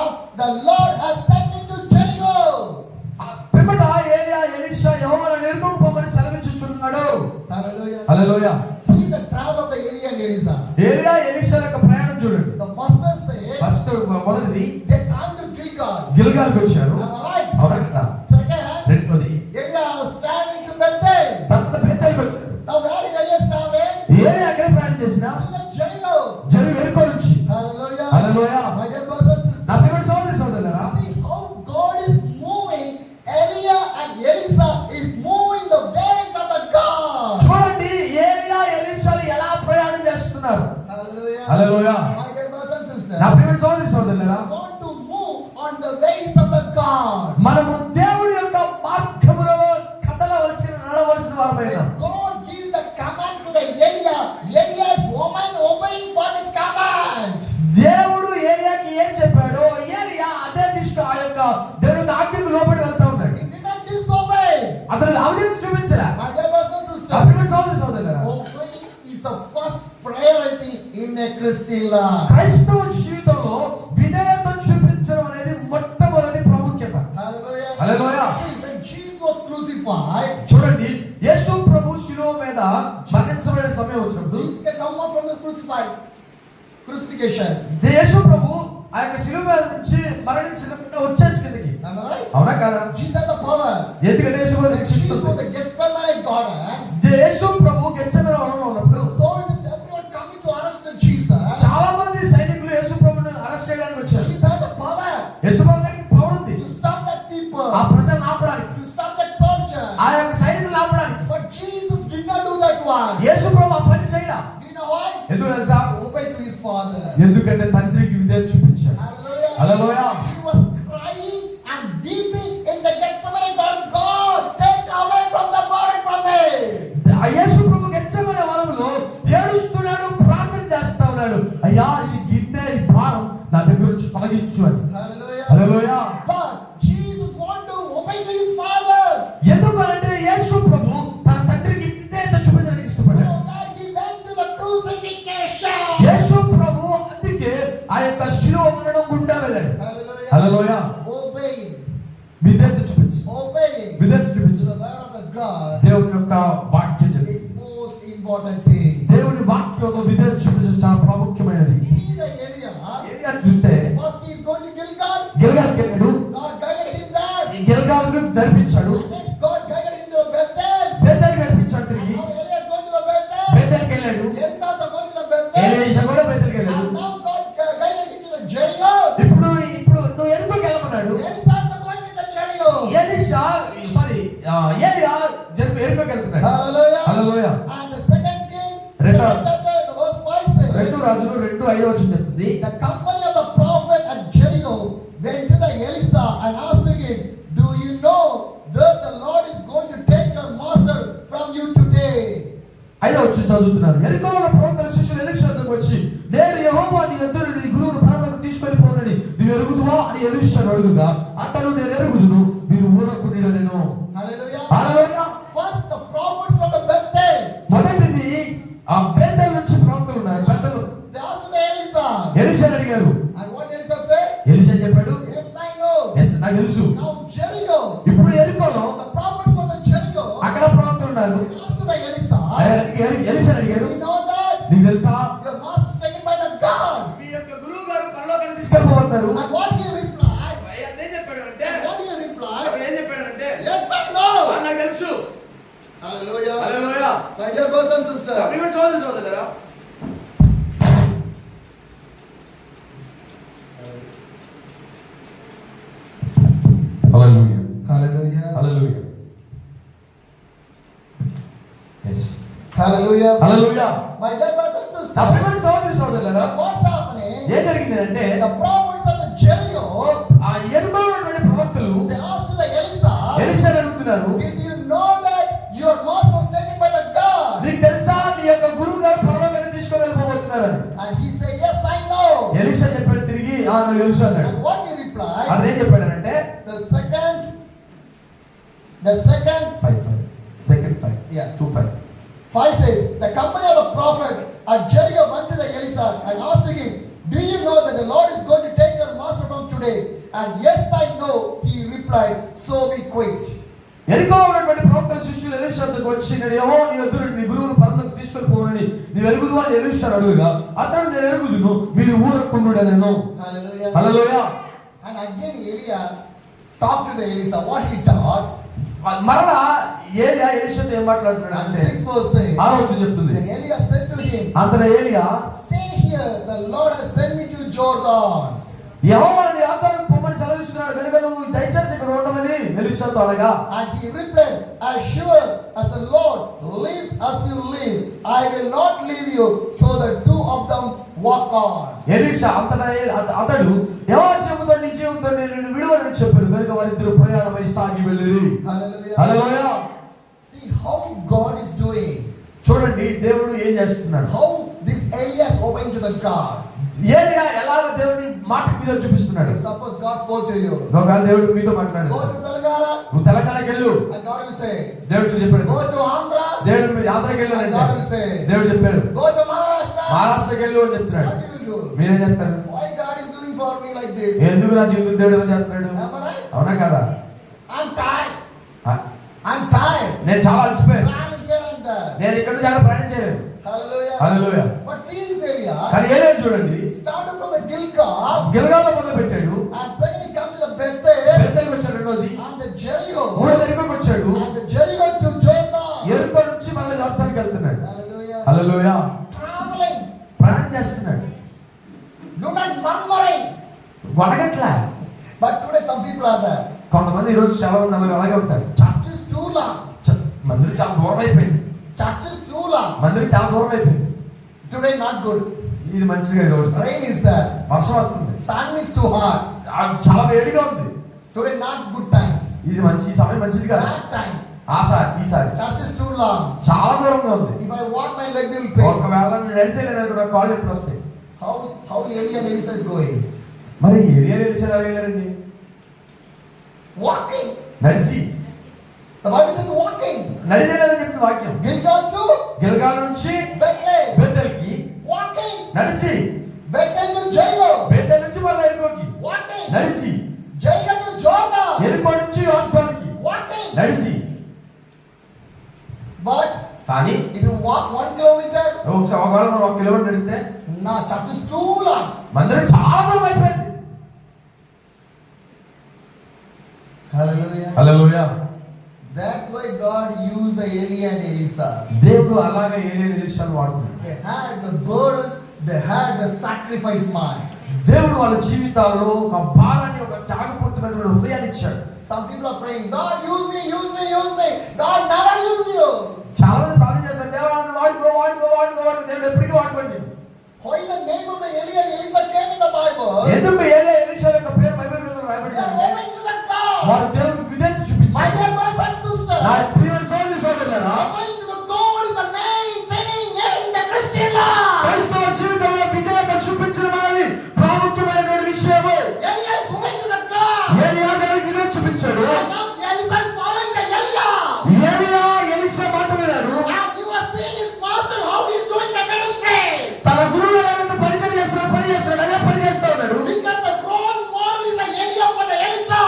the Lord has sent me to Jericho. పిమ్మట ఏలియా Elisha యెహోవాను ఎరుకకు పొమ్మని సెలవిచ్చుచున్నాడు. Hallelujah. Hallelujah. See the travel of the Elia and Elisha. ఏలియా Elisha యొక్క ప్రయాణం చూడండి. The first verse says, first మొదటిది they come to Gilgal. గిల్గాల్కి వచ్చారు. Am I right? అవునా కదా? Second, రెండోది Elia was traveling to Bethel. తర్వాత బేతేలుకి వచ్చారు. Now where is Elia traveling? ఏలియా ఎక్కడ ప్రయాణం చేసినా To the Jericho. జరుగు ఎరుకో నుంచి. Hallelujah. Hallelujah. My dear brothers and నా sisters, ప్రియమైన సోదరి సోదరులారా, see how God is moving. Elia and Elisha is moving the ways of the God. చూడండి ఏలియా ఎలీషాలు ఎలా ప్రయాణం చేస్తున్నారు. Hallelujah. Hallelujah. My dear brothers and sisters, నా ప్రియమైన సోదరి సోదరులారా, we want to move on the ways of the God. మనము దేవుడి యొక్క మార్గములో కదలవలసిన నడవలసిన వారమైన When God gives the command to the Elia, Elia is obeying for this command. దేవుడు ఏలియాకి ఏం చెప్పాడో ఏలియా అదే తీసుకు ఆ యొక్క దేవుడి ఆజ్ఞకు లోబడి వెళ్తా ఉన్నాడు. He did not disobey. అతను అవినీతి చూపించలే. My dear brothers and నా sisters, ప్రియమైన సోదరి సోదరులారా, obeying is the first priority in a Christian life. క్రైస్తవ జీవితంలో విధేయత చూపించడం అనేది మొట్టమొదటి ప్రాముఖ్యత. Hallelujah. Hallelujah. See, when Jesus was crucified, చూడండి యేసు ప్రభు శిలువ మీద మరణించబడే సమయం వచ్చినప్పుడు Jesus can come out from the crucifixion. యేసు ప్రభు ఆ యొక్క శిలువ మీద నుంచి మరణించినప్పుడు వచ్చేసి కిందకి. Am I right? అవునా కాదా? Jesus had the power. ఎందుకంటే యేసు ప్రభు When Jesus was శిక్షిస్తుంది. the Gethsemane garden, యేసు ప్రభు గెత్సేమనే వనంలో ఉన్నప్పుడు the soldiers, everyone coming to arrest the Jesus. చాలా మంది సైనికులు యేసు ప్రభువును అరెస్ట్ చేయడానికి వచ్చారు. Jesus had the power యేసు ప్రభు దగ్గరికి పవర్ ఉంది. to stop that people, ఆ ప్రజలను ఆపడానికి, to stop that soldier. ఆ యొక్క సైనికులు ఆపడానికి. But Jesus did not do that one. యేసు ప్రభు ఆ పని చేయడా. Do you know why? ఎందుకు తెలుసా? Obey to his Father. ఎందుకంటే తండ్రికి విధేయత చూపించాడు. Hallelujah. Hallelujah. He was crying and weeping in the Gethsemane garden. God, take away from the burden from me. ఆ యేసు ప్రభు గెత్సేమనే వనంలో ఏడుస్తున్నాడు, ప్రార్థన చేస్తా ఉన్నాడు. అయ్యా ఈ గిన్నె ఈ భారం నా దగ్గర నుంచి తొలగించు అని. Hallelujah. Hallelujah. But Jesus want to obey to his Father. ఎందుకంటే యేసు ప్రభు తన తండ్రికి విధేయత చూపించడానికి ఇష్టపడ్డాడు. So that he went to the crucifixion. యేసు ప్రభు అందుకే ఆ యొక్క శిలువ మరణం గుండా వెళ్ళాడు. Hallelujah. హల్లెలూయా. Obeying. విధేయత చూపించు. Obeying. విధేయత To చూపించు. the word of the God దేవుని యొక్క వాక్యం చెప్పు. is most important thing. దేవుని వాక్యంలో విధేయత చూపించడం చాలా ప్రాముఖ్యమైనది. See the Elijah. ఏలియా చూస్తే First he is going to Gilgal. గిల్గాల్కి వెళ్ళాడు. God guided him there. ఈ గిల్గాల్కు నడిపించాడు. And next God guided him to Bethel. బేతేలుకి నడిపించాడు తిరిగి. Now Elijah is going to the Bethel. బేతేలుకి వెళ్ళాడు. Elisha is going to the Bethel. Elisha కూడా బేతేలుకి వెళ్ళాడు. And now God guided him to the Jericho. ఇప్పుడు నువ్వు ఎరుకోకి వెళ్ళమన్నాడు. Elisha is going to the Jericho. Elisha ఏలియా ఎరుకోకి వెళ్తున్నాడు. Hallelujah. Hallelujah. And the second king, Reta. second chapter, the verse 5 says, 2 రాజులు 2:5 చెప్తుంది. the company of the prophet at Jericho went to the Elisha and asked him, do you know that the Lord is going to take your master from you today? 5 చదువుతున్నాను. ఎరికోలో ప్రవక్తల శిష్యులు Elisha వద్దకు వచ్చి, నేడు యెహోవా నీ యొద్ద నీ గురువును పరలోకం తీసుకెళ్ళిపోనని నీవు ఎరుగుదువా అని ఎలీషాను అడుగుగా, అతడు నేను ఎరుగుదును, మీరు ఊరకుండినను. Hallelujah. Hallelujah. First the prophets from the Bethel, మొదటిది ఆ బేతేలు నుంచి ప్రవక్తలు ఉన్నారు. బేతేలు they asked the Elisha. ఎలీషాను అడిగారు. And what Elisha said? Elisha చెప్పాడు, Yes, I know. ఎస్ నాకు తెలుసు. Now Jericho, ఇప్పుడు ఎరికోలో the prophets from the Jericho, అక్కడ ప్రవక్తలు ఉన్నారు. they asked the Elisha, ఎలీషాను అడిగారు, we know that నీకు తెలుసా your master is taken by the God. మీ యొక్క గురువు గారు పరలోకానికి తీసుకెళ్ళిపోతున్నారు. And what he replied? ఏం చెప్పాడు అంటే, And what he replied? ఏం చెప్పాడంటే, Yes, I know. నాకు తెలుసు. Hallelujah. Hallelujah. My dear brothers and sisters. ప్రియమైన సోదరులు సోదరులారా, హల్లెలూయా. Hallelujah. Hallelujah. yes Hallelujah. Hallelujah. My dear brothers and నా sisters. ప్రియమైన సోదరులు సోదరులారా, What's happening? ఏం జరిగిందంటే, The prophets of the Jericho, ఆ ఎరుకలో ఉన్నటువంటి ప్రవక్తలు they asked to the Elisha, ఎలీషాను అడుగుతున్నారు, did you know that your master was taken by the God? నీకు తెలుసా నీ యొక్క గురువు గారు పరలోకానికి తీసుకొని వెళ్ళిపోతున్నారని. And he said, yes, I know. Elisha చెప్పాడు తిరిగి, నాకు తెలుసు అన్నాడు. And what he replied? అతను ఏం చెప్పాడంటే, The second, 5 yes. 2:5 5 says, the company of the prophet at Jericho went to the Elisha and asked him, do you know that the Lord is going to take your master from today? And yes, I know, he replied, so we quit. ఎరికోలో ఉన్నటువంటి ప్రవక్తల శిష్యులు Elisha వద్దకు వచ్చి, నేడు యెహోవా నీ యొద్ద నీ గురువును పరలోకానికి తీసుకొని పోనని నీవు ఎరుగుదువా అని ఎలీషాను అడుగుగా, అతడు నేను ఎరుగుదును, మీరు ఊరకుండుడనెను. Hallelujah. Hallelujah. And again Elia talked to the Elisha. What he taught? మరలా ఏలియా ఎలీషాతో ఏం మాట్లాడుతున్నాడు And అంటే, the 6th verse says, 6 చెప్తుంది. then Elia said to him, అంతటా ఏలియా, stay here, the Lord has sent me to Jordan. యెహోవా నీ ఆత్మను పొమ్మని సెలవిస్తున్నాడు కనుక నువ్వు దయచేసి ఇక్కడ ఉండమని ఎలీషాతో అనగా, And he replied, as sure as the Lord lives as you live, I will not leave you. So the two of them walk on. Elisha అంతటా అతడు యెహోవా జీవంతో నీ జీవంతో నేను విడువని చెప్పాడు కనుక వారిద్దరు ప్రయాణమై సాగి వెళ్ళిరి. Hallelujah. Hallelujah. See how God is doing. చూడండి దేవుడు ఏం చేస్తున్నాడు. How this Elias obeying to the God. ఏలియా ఎలాగ దేవుని మాట మీద చూపిస్తున్నాడు. If suppose God spoke to you, ఒకవేళ దేవుడు మీతో మాట్లాడాడు, go to Telangana, నువ్వు తెలంగాణకి వెళ్ళు, and God will say, దేవుడు చెప్పాడు. go to Andhra, దేవుడు మీద ఆంధ్రాకి వెళ్ళు and అంటే God will say, దేవుడు చెప్పాడు. go to Maharashtra. మహారాష్ట్రకి వెళ్ళు అని చెప్తున్నాడు. What you will do? మీరేం చేస్తారు? Why God is doing for me like this? ఎందుకు నా జీవితం దేవుడు ఎలా చేస్తున్నాడు? Am I right? అవునా కదా? I'm tired. ఆ, I'm tired. నేను చాలా అలసిపోయాను, Travel here and there. నేను ఇక్కడ నుంచి అక్కడ ప్రయాణం చేయలేను. Hallelujah. Hallelujah. But see this area. కానీ ఏలియా చూడండి, Started from the Gilgal, గిల్గాలో మొదలు పెట్టాడు, and second he comes to the Bethel, బేతేలుకి వచ్చాడు రెండోది, and the Jericho, ఎరుకోకి వచ్చాడు, and the Jericho to Jordan. ఎరుకో నుంచి మళ్ళీ యోర్దానుకి వెళ్తున్నాడు. Hallelujah. హల్లెలూయా. Traveling, ప్రయాణం చేస్తున్నాడు, do not murmuring. గొడగట్లా. But today some people are there. కొంతమంది ఈ రోజు చాలా మంది అలాగే ఉంటారు. Church is too long. మందిరం చాలా దూరం అయిపోయింది, Church is too long. మందిరం చాలా దూరం అయిపోయింది. Today not good. ఇది మంచిగా ఈ రోజు Rain is there. వర్షం వస్తుంది, Sun is too hot. చాలా వేడిగా ఉంది. Today not good time. ఇది మంచి ఈ సమయం మంచిది కాదు. Bad time. ఈసారి Church is too long. చాలా దూరంగా ఉంది. If I walk, my leg will pain. ఒకవేళ నేను నడిచేయలేనంటే నా కాళ్ళు ఎప్పుడు వస్తాయి. Eli and Elisha is going? మరి ఏలియా ఎలీషా అడగలేరండి, Walking. నడిచి. The Bible says walking. నడిచేయాలని చెప్పిన వాక్యం. Gilgal to గిల్గాల్ నుంచి Bethel. బేతేల్కి Walking. నడిచి. Bethel to Jericho. బేతేల్ నుంచి మళ్ళీ ఎరుకోకి Walking. నడిచి. Jericho to Jordan. ఎరుకో నుంచి యోర్దానుకి Walking. నడిచి. But కానీ if you walk 1 kilometer, ఒకసారి ఒకవేళ మనం 1 కిలోమీటర్ నడిస్తే nah, church is too long. మందిరం చాలా దూరం అయిపోయింది. Hallelujah. Hallelujah. That's why God used the Eli and Elisha. దేవుడు అలాగే ఏలియా ఎలీషాను వాడుకున్నాడు. They had the burden, they had the sacrifice mind. దేవుడు వాళ్ళ జీవితాల్లో ఒక భారాన్ని, ఒక త్యాగపూరితమైనటువంటి హృదయాన్ని ఇచ్చాడు. Some people are praying, God use me, use me, use me. God never use you. చాలా మంది ప్రార్థన చేస్తారు, దేవా నన్ను వాడుకో వాడుకో వాడుకో వాడుకో. దేవుడు ఎప్పటికీ వాడుకోండి. Why the name of the Eli and Elisha came in the Bible? ఎందుకు ఏలియా ఎలీషా యొక్క పేరు బైబిల్ గ్రంథంలో They are రాయబడింది? obeying to the God. వారు దేవుడికి విధేయత My చూపించారు. dear brothers and sisters, నా ప్రియమైన సోదరి సోదరులారా, obeying to the God is the main thing in the Christian life. క్రైస్తవ జీవితంలో విధేయత చూపించడం అనేది ప్రాముఖ్యమైనటువంటి విషయము. Eli is obeying to the God. ఏలియా దేవుడికి విధేయత చూపించాడు. And now Elisha is following the Elia. ఏలియా ఎలీషా మాట విన్నాడు. And you are seeing his master how he is doing the ministry. తన గురువు ఏదైతే పరిచయం చేస్తున్నాడు అదే పని చేస్తా ఉన్నాడు. Because the role model is the Elia for the Elisha.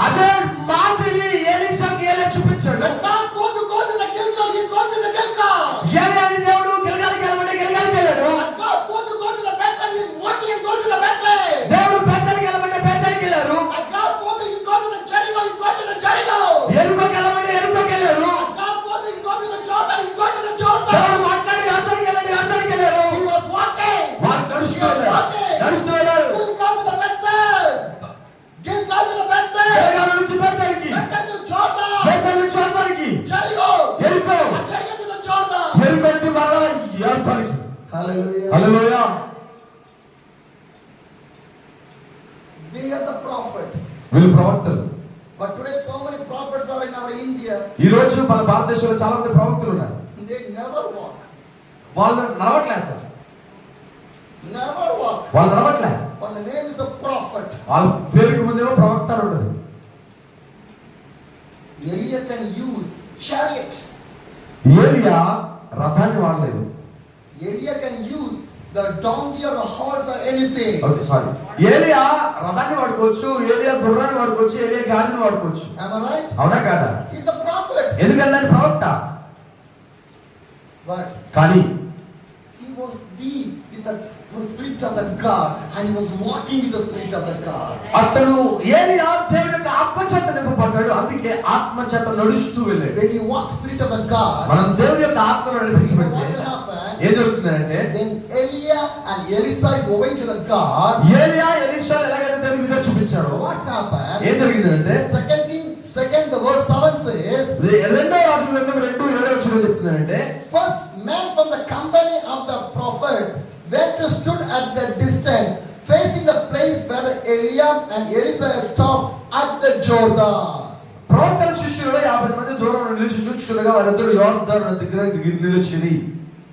అదే మాదిరి ఎలీషాకి ఏలియా చూపించాడు. When God go to the Gilgal, he is going to the Gilgal. ఏలియాని దేవుడు గిల్గాలుకి వెళ్ళమంటే గిల్గాలుకి వెళ్ళాడు. And God go to the Bethel, he is walking and going to the Bethel. దేవుడు బేతేలుకి వెళ్ళమంటే బేతేలుకి వెళ్ళారు. And God go to the Jericho, he is going to the Jericho. ఎరుకోకి వెళ్ళమంటే ఎరుకోకి వెళ్ళారు. And God go to the Jordan, he is going to the Jordan. దేవుడు మాట్లాడి యోర్దానుకి వెళ్ళండి యోర్దానుకి వెళ్ళారు. He was walking. వారు నడుస్తూ వెళ్ళారు. నడుస్తూ వెళ్ళారు. Gilgal to the Bethel. Gilgal to the Bethel. గిల్గాలు నుంచి బేతేలుకి, Bethel to Jordan. బేతేలు నుంచి యోర్దానుకి, Jericho. ఎరుకో, And Jericho to the Jordan. ఎరుకో నుంచి మళ్ళా యోర్దానుకి. Hallelujah. Hallelujah. They are the prophet. వీళ్ళు ప్రవక్తలు. But today so many prophets are in our India. ఈ రోజు మన భారతదేశంలో చాలా మంది ప్రవక్తలు ఉన్నారు. They never walk. వాళ్ళు నడవట్లేదు సార్. Never walk. వాళ్ళు నడవట్లే. But the name is a prophet. వాళ్ళ పేరుకి ముందేమో ప్రవక్త అని ఉంటుంది. Elia can use chariot. ఏలియా రథాన్ని వాడలేదు. Elia can use the donkey or the horse or anything. Okay sorry. ఏలియా రథాన్ని వాడుకోవచ్చు, ఏలియా గుర్రాన్ని వాడుకోవచ్చు, ఏలియా గాడిని వాడుకోవచ్చు. Am I right? అవునా కాదా? He's a prophet. ఎందుకంటే ఆయన ప్రవక్త. But కానీ he was deep with the spirit of the God, and he was walking with the spirit of the God. అతను ఏలియా దేవుని యొక్క ఆత్మచేత నింపబడ్డాడు. అందుకే ఆత్మచేత నడుస్తూ వెళ్ళాడు. When you walk spirit of the God, మనం దేవుని యొక్క ఆత్మలో what నడిపించబడితే will happen? ఏం జరుగుతుందంటే, Then Elia and Elisha is obeying to the God. ఏలియా ఎలీషా ఎలాగైతే దేవుని విధంగా చూపించాడు, What's happened? ఏం జరిగిందంటే, Second King, the verse 7 says, రెండో రాజు గ్రంథం 2:7 చెప్తుందంటే, first man from the company of the prophet went to stood at the distance, facing the place where Elia and Elisha stopped at the Jordan. ప్రవక్తల శిష్యులు 50 మంది దూరం నిలిచి చూస్తుండగా వారిద్దరూ యోర్దాను నది దగ్గర నిలిచిరి.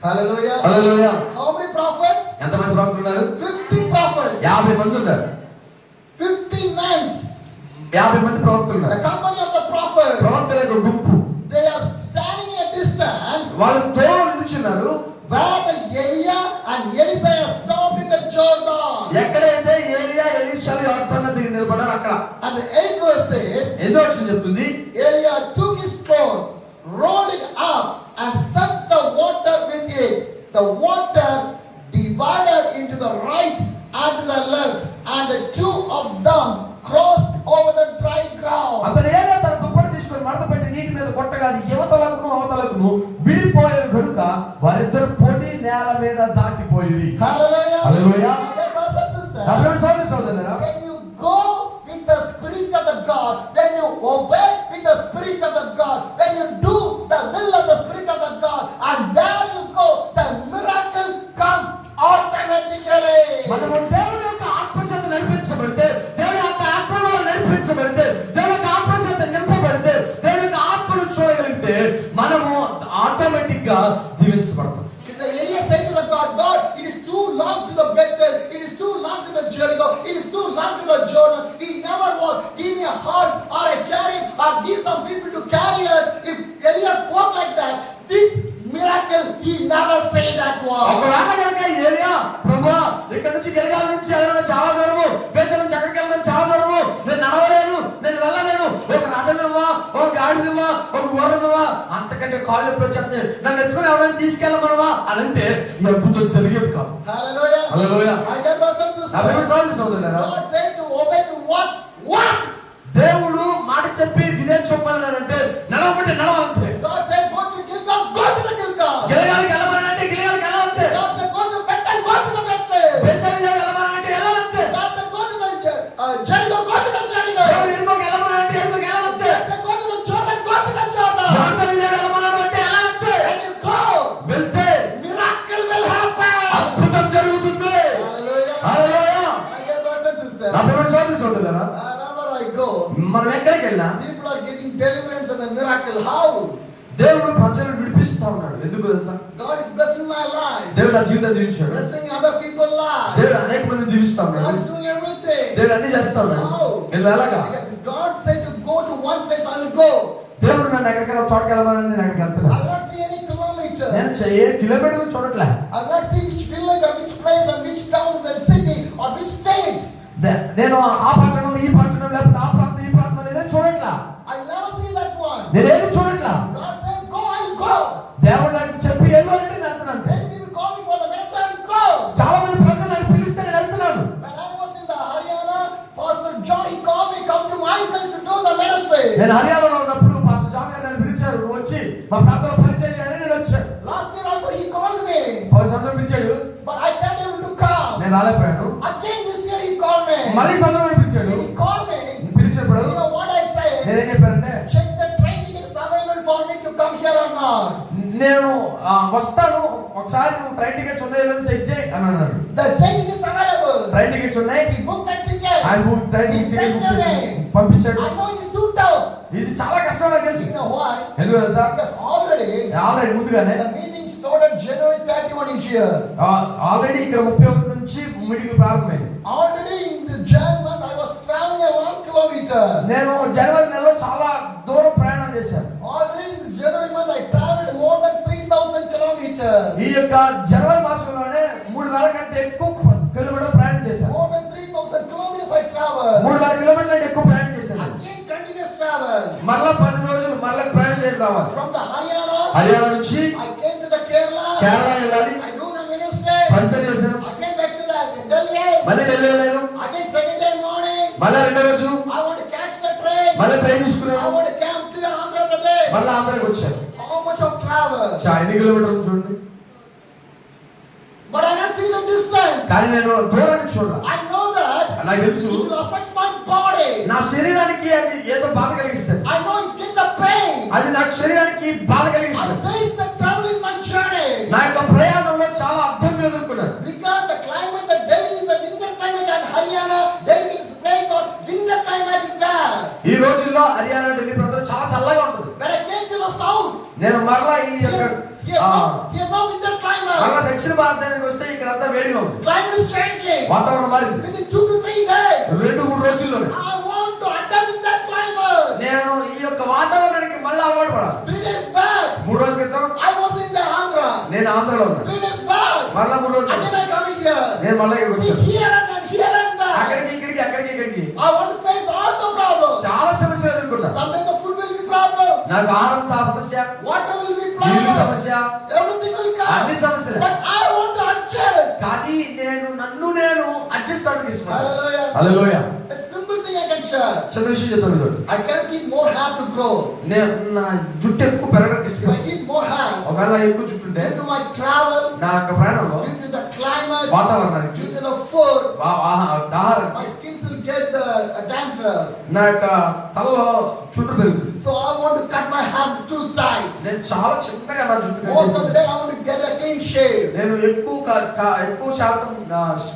Hallelujah. Hallelujah. How many prophets? ఎంతమంది ప్రవక్తలు ఉన్నారు? 50 prophets. 50 మంది ఉన్నారు. 50 men. 50 మంది ప్రవక్తలు The ఉన్నారు. company of the prophet. ప్రవక్తల యొక్క గుంపు. They are standing in a distance వాళ్ళు దూరం నిలిచున్నారు. where the Elia and Elisha stopped in the Jordan. ఎక్కడైతే ఏలియా ఎలీషాలు యోర్దాను నది దగ్గర నిలబడారు అక్కడ. And the 8th verse says, ఎందో వచ్చింది చెప్తుంది, Elia took his cloth, rolled it up, and struck the water with it. The water divided into the right and to the left, and the two of them crossed over the dry ground. అతను ఏలియా తన దుప్పటి తీసుకొని మడత పెట్టి నీటి మీద కొట్టగా అది యువతలకును అవతలకును విడిపోయేది కనుక వారిద్దరు పొడి నేల మీద దాటిపోయింది. Hallelujah. Hallelujah. Okay, brothers and sisters, అప్పుడు సోదరి సోదరులారా, when you go with the spirit of the God, when you obey with the spirit of the God, when you do the will of the spirit of the God, and where you go, the miracle come automatically. మనము దేవుని యొక్క ఆత్మచేత నడిపించబడితే, దేవుని యొక్క ఆత్మలో నడిపించబడితే, దేవుని యొక్క ఆత్మచేత నింపబడితే, దేవుని యొక్క ఆత్మను చూడగలిగితే మనము ఆటోమేటిక్ గా దీవించబడతాం. If the Elia said to the God, God, it is too long to the Bethel, back to the Jordan. He never was, give me a horse or a chariot or give some people to carry us. If Elias spoke like that, this miracle, he never said that word. ఒకవేళ కనుక ఏలియా ప్రభువా ఇక్కడ నుంచి గిల్గాల్ నుంచి వెళ్ళడం చాలా దూరము, బేతేలు నుంచి అక్కడికి వెళ్ళడం చాలా దూరము, నేను నడవలేను, నేను వెళ్ళలేను, ఒక రథమివ్వా, ఒక గాడిదివ్వా, ఒక గుర్రమివ్వా, అంతకంటే కాళ్ళు ఎప్పుడు వచ్చేస్తుంది, నన్ను ఎత్తుకుని ఎవరైనా తీసుకెళ్ళమనవా అని అంటే ఈ అద్భుతం జరిగేది కాదు. Hallelujah. Hallelujah. My dear brothers and sisters, సోదరులారా, God said to obey to what? What? దేవుడు మాట చెప్పి విధేయత చూపాలంటే నడవమంటే నడవాలంతే. God said go to Gilgal, go to the Gilgal. గిల్గాల్కి వెళ్ళమనంటే గిల్గాల్కి వెళ్ళాలంతే. God said go to Bethel, go to the Bethel. Bethel వెళ్ళమనంటే వెళ్ళాలంతే. God said go to the Jericho, go to the Jericho. దేవుడు ఎరుకోకి వెళ్ళమనంటే ఎరుకోకి వెళ్ళాలంతే. God said go to the Jordan, go to the Jordan. యోర్దాను వెళ్ళమనంటే వెళ్ళాలంతే. When you go, వెళ్తే miracle will happen. అద్భుతం జరుగుతుంది. Hallelujah. Hallelujah. My dear brothers and sisters, నా ప్రియమైన సోదరులు సోదరులారా, wherever I go, మనం ఎక్కడికి వెళ్ళినా people are getting deliverance and the miracle. How? దేవుడు ప్రజలను విడిపిస్తా ఉన్నాడు. ఎందుకు తెలుసా? God is blessing my life, దేవుడు నా జీవితాన్ని దీవించాడు. blessing other people's lives. దేవుడు అనేక మందిని దీవిస్తా God ఉన్నాడు. is doing everything. దేవుడు అన్ని చేస్తా ఉన్నాడు. How? ఎందుకు ఎలాగా? Because God said to go to one place, I will go. దేవుడు నన్ను ఎక్కడికైనా ఒక చోటకి వెళ్ళమని నేను అక్కడికి I వెళ్తున్నాను. will not see any kilometer. నేను ఏ కిలోమీటర్లు చూడట్లే. I will not see which village or which place or which town or city or which state. నేను ఆ పట్టణం ఈ పట్టణం లేకపోతే ఆ ప్రాంతం ఈ ప్రాంతం అనేది చూడట్లా. I never see that one. నేనేది చూడట్లా. God said go, I will go. దేవుడు నాకు చెప్పి వెళ్ళు అంటే నేను వెళ్తున్నాను. Many people call me for the ministry, I will go. చాలా మంది ప్రజలు నన్ను పిలిస్తే నేను వెళ్తున్నాను. When I was in the Haryana, Pastor John, he called me, come to my place to do the ministry. నేను హర్యానాలో ఉన్నప్పుడు పాస్టర్ జాన్ గారు నన్ను పిలిచారు, నువ్వు వచ్చి మా ప్రాంతంలో పరిచయం చేయాలని నేను వచ్చాను. Last year also he called me, పౌరు సందర్భం పిలిచాడు, but I can't able to come. నేను రాలేకపోయాను. Again this year he called me. మళ్ళీ సందర్భం పిలిచాడు. When he called me, పిలిచినప్పుడు you know what I say? నేనేం చెప్పానంటే, Check the train tickets available for me to come here or not. నేను వస్తాను, ఒకసారి నువ్వు ట్రైన్ టికెట్స్ ఉన్నాయో లేదో చెక్ చేయి అని అన్నాడు. The train tickets available. Train tickets ఉన్నాయి, He booked that ticket. ఆయన train He ticket sent book చేసి away. పంపించాడు. I know it's too tough. ఇది చాలా కష్టం నాకు తెలుసు. You know why? ఎందుకు తెలుసా? Because already ముందుగానే the meeting started January 31 in here. Already ఇక్కడ 31 నుంచి మీటింగ్ ప్రారంభమైంది. Already in the Jan month I was traveling a 1 kilometer. నేను జనవరి నెలలో చాలా దూరం ప్రయాణం చేశాను. Already in this January month I traveled more than 3,000 kilometers. ఈ యొక్క జనవరి మాసంలోనే 3,000 కంటే ఎక్కువ కిలోమీటర్లు ప్రయాణం చేశాను. More than 3,000 kilometers I traveled. 3,000 కిలోమీటర్ల కంటే ఎక్కువ ప్రయాణం చేశాను. Again continuous travel. మళ్ళా 10 రోజులు మళ్ళీ ప్రయాణం చేసి రావాలి. From the Haryana హర్యానా నుంచి I came to the Kerala. Kerala వెళ్ళాలి. I do the ministry. Puncture చేశాను. I came back to the Delhi. మళ్ళీ ఢిల్లీ వెళ్ళాను. Again second day morning. మళ్ళీ రెండో రోజు I want to catch the train. మళ్ళీ ట్రైన్ I తీసుకున్నాను. want to come to Andhra Pradesh. మళ్ళీ ఆంధ్రాకి వచ్చాను. How much of travel? ఎన్ని కిలోమీటర్లు చూడండి. But I don't see the distance. కానీ నేను దూరాన్ని చూడాలి. I know that నాకు it తెలుసు will affect my body. నా శరీరానికి అది ఏదో బాధ కలిగిస్తుంది. I know it's get the pain. అది నా శరీరానికి బాధ I కలిగిస్తుంది. face the trouble in my journey. నా యొక్క ప్రయాణంలో చాలా అర్థం ఎదుర్కొన్నాను. Because the climate, the Delhi is a winter climate and Haryana, Delhi is place or winter climate is there. ఈ రోజుల్లో హర్యానా ఢిల్లీ ప్రాంతం చాలా చల్లగా ఉంటుంది. When I came to the south, నేను మరలా ఈ యొక్క here no winter climate. మరలా దక్షిణ భారతానికి వస్తే ఇక్కడ అంతా వేడిగా ఉంది. Climate is changing. వాతావరణం మారింది. Within 2 to 3 days. 2-3 రోజుల్లోనే I want to adapt in that climate. నేను ఈ యొక్క వాతావరణానికి మళ్ళీ అలవాటు పడాలి. 3 days back, 3 రోజుల క్రితం I was in the Andhra. నేను ఆంధ్రలో ఉన్నాను. 3 days back, మరలా 3 రోజులు again I come here. నేను మళ్ళీ ఇక్కడికి See వచ్చాను. here and there. అక్కడికి ఇక్కడికి అక్కడికి ఇక్కడికి I want to face all the problems. చాలా సమస్యలు ఎదుర్కొన్నా. Sometimes the food will be problem. నాకు ఆహారం సమస్య, Water will be నీళ్ళు problem. సమస్య, Everything will come. అన్ని సమస్యలే. But I want to adjust. కానీ నన్ను నేను అడ్జస్ట్ అవడానికి ఇష్టపడతాను. Hallelujah. Hallelujah. A simple thing I can share. చిన్న విషయం చెప్తాను చూడు. I can't keep more hair to grow. నేను నా జుట్టు ఎక్కువ పెరగడానికి If I ఇష్టపడతాను. keep more hair, ఒకవేళ ఎక్కువ జుట్టు ఉంటే due to my travel, నా యొక్క ప్రయాణంలో due to the climate, వాతావరణానికి due to the food, ఆహారం my skin will get the dandruff. నా యొక్క తలలో చుట్టు పెరుగుతుంది. So I want to cut my hair too tight. నేను చాలా చిన్నగా నా జుట్టు Most of the పెరుగుతుంది. day I want to get a clean shave. నేను ఎక్కువ శాతం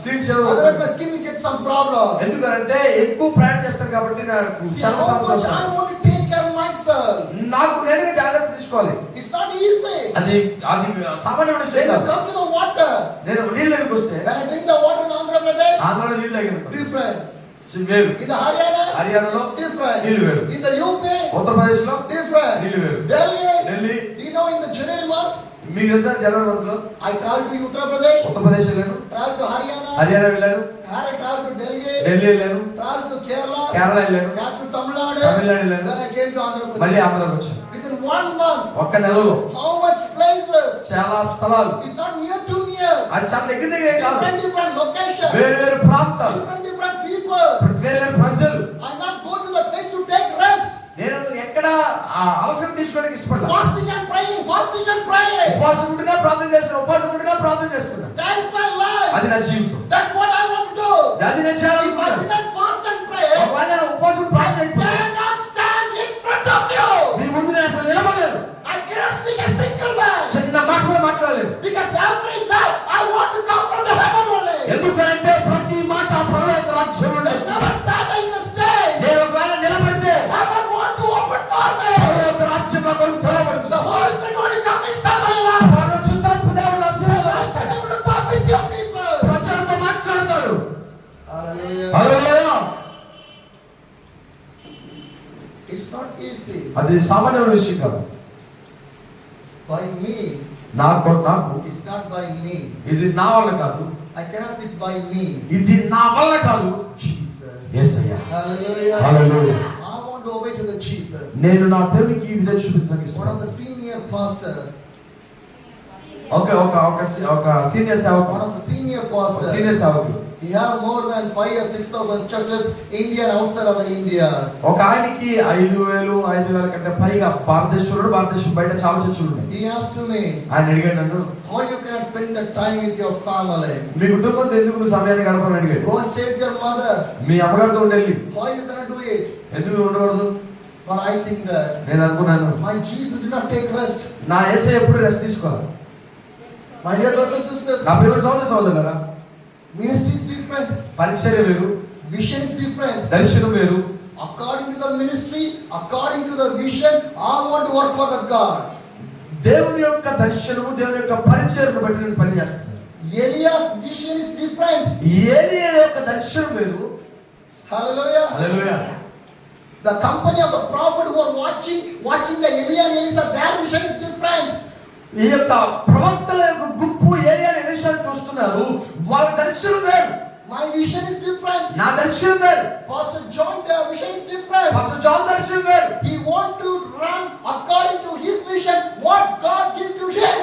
clean shave. Otherwise my skin will get some problem. ఎందుకంటే ఎక్కువ ప్రయాణం చేస్తాను కాబట్టి నాకు See చర్మ how సమస్య much I వస్తుంది. want to take care of myself. నాకు నేనే జాగ్రత్త తీసుకోవాలి. It's not easy. అది సామాన్యమైన When విషయం you కాదు. come to the water, నేను నీళ్ళు దగ్గరికి వస్తే when I drink the water in Andhra Pradesh, ఆంధ్రాలో నీళ్ళు దగ్గర different. వేరు. In the Haryana, హర్యానాలో different. నీళ్లు వేరు. In the UP, ఉత్తరప్రదేశ్ లో different. నీళ్లు వేరు. Delhi, Delhi do you know in the January month, మీకు తెలుసా జనవరి మంత్లో I traveled to Uttar Pradesh, Uttar Pradesh వెళ్ళాను, traveled to Haryana, హర్యానా వెళ్ళాను, traveled to Delhi, ఢిల్లీ వెళ్ళాను, traveled to Kerala, కేరళ వెళ్ళాను, traveled to Tamil Nadu, Tamil Nadu వెళ్ళాను, then I came to Andhra మళ్ళీ Pradesh. ఆంధ్రాకి వచ్చాను. Within 1 month, ఒక్క నెలలో how much places? చాలా స్థలాలు. It's not near to near. అది చాలా దగ్గర దగ్గర కాదు, Different locations, వేరు వేరు ప్రాంతాలు, different people. వేరు వేరు ప్రజలు. I not go to the place to take rest. నేను ఎక్కడ అవసరం తీసుకోవడానికి ఇష్టపడతాను. Fasting and praying, fasting and praying. ఉపవాసం ఉంటున్నా ప్రార్థన చేస్తున్నా, ఉపవాసం ఉంటున్నా ప్రార్థన చేస్తున్నా. That is my life. అది నా జీవితం, That's what I want to do. అది నేను If I చేయాలనుకుంటున్నాను. do not fast and pray, ఒకవేళ నేను ఉపవాసం I ప్రార్థన చేయకపోతే cannot stand in front of you. మీ ముందు నేను అసలు నిలబడలేను, I cannot speak a single word. చిన్న మాట కూడా మాట్లాడలేను. Because every night I want to come from the heaven only. ఎందుకంటే ప్రతి మాట పరలోక రాజ్యం నుండి There's never stand in the stage. నేను ఒకవేళ నిలబడితే Heaven want to open for me. పరలోక రాజ్యం నా కొరకు తెరవబడుతుంది. The Holy Spirit want to come inside my life. పరిశుద్ధాత్మ దేవుడు నా జీవితంలో I stand able to talk with your people. ప్రజలతో మాట్లాడతాడు. Hallelujah. Hallelujah. It's not easy. అది సామాన్యమైన విషయం కాదు. By me. నాకు It's not by me. ఇది నా వల్ల కాదు, I cannot sit by me. ఇది నా వల్ల కాదు. Jesus. Yesayya. Hallelujah. Hallelujah. I want to obey to the Jesus. నేను నా దేవునికి ఈ విధంగా చూపించడానికి One ఇష్టం. of the senior pastor. ఒక సీనియర్ సేవకుడు, One of the senior pastor. Senior సేవకుడు. He have more than 5 or 6,000 churches, India and outside of India. ఒక ఆయనకి 5,000 కంటే పైగా భారతదేశం బయట చాలా చర్చలు ఉన్నాయి. He asked to me, ఆయన అడిగాడు నన్ను, how you can spend the time with your family? మీ కుటుంబంతో ఎందుకు నువ్వు సమయాన్ని గడపని అడిగాడు. Go and stay with your mother. మీ అమ్మగారితో ఉండేళ్ళి How you cannot do it? ఎందుకు ఉండకూడదు? But I think that నేను అనుకున్నాను, my Jesus did not take rest. నా యేసయ్య ఎప్పుడు రెస్ట్ తీసుకోవాలి. My dear brothers and sisters, నా ప్రియమైన సోదరులారా, ministry is different. పరిచర్య వేరు, Vision is different. దర్శనం వేరు. According to the ministry, according to the vision, I want to work for the God. దేవుని యొక్క దర్శనము, దేవుని యొక్క పరిచర్యను బట్టి నేను పని చేస్తాను. Elias' vision is different. ఏలియా యొక్క దర్శనం వేరు. Hallelujah. Hallelujah. The company of the prophet who are watching the Elias and Elisha, their vision is different. ఈ యొక్క ప్రవక్తల యొక్క గుంపు ఏలియాని ఎలీషాను చూస్తున్నారు, వాళ్ళ దర్శనం వేరు. My vision is different. నా దర్శనం వేరు. Pastor John, their vision is different. Pastor John దర్శనం వేరు. He want to run according to his vision, what God give to him.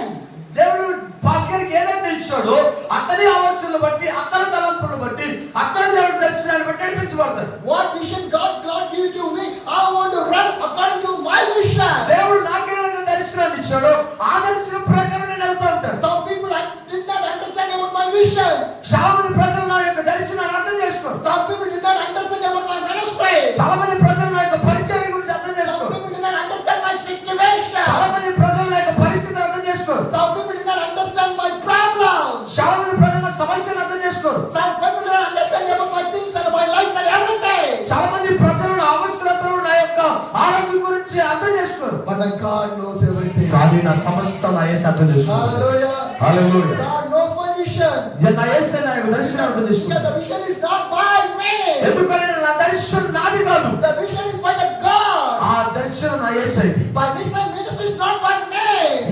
దేవుడు పాస్టర్కి ఏదైతే ఇచ్చాడో అతని ఆలోచనలు బట్టి, అతని తలంపులను బట్టి, అతని దేవుడి దర్శనాన్ని బట్టి నడిపించబడతాడు. What vision God give to me, I want to run according to my vision. దేవుడు నాకు ఏదైతే దర్శనాన్ని ఇచ్చాడో ఆ దర్శనం ప్రకారం నేను వెళ్తూ ఉంటాను. Some people did not understand about my vision. చాలా మంది ప్రజలు నా యొక్క దర్శనాన్ని అర్థం చేసుకోరు. Some people did not understand about my ministry. చాలా మంది ప్రజలు నా యొక్క పరిచర్య గురించి అర్థం Some చేసుకోరు. people did not understand my situation. చాలా మంది ప్రజలు నా యొక్క పరిస్థితిని అర్థం చేసుకోరు. Some people did not understand my problems. చాలా మంది ప్రజల సమస్యలు అర్థం చేసుకోరు. Some people did not understand about my things and my life and everything. చాలా మంది ప్రజలు నా అవసరతలు, నా యొక్క ఆరోగ్యం గురించి అర్థం చేసుకోరు. But my God knows everything. కానీ నా సమస్త నా యేసు అర్థం చేసుకుంటాడు. Hallelujah. Hallelujah. God knows my vision. నా యేసు నా యొక్క దర్శనం అర్థం Because చేసుకుంటాడు. the vision is not by me. ఎందుకంటే నా దర్శనం నాది కాదు, The vision is by the God. ఆ దర్శనం నా యేసయ్యది. My mission ministry is not by me.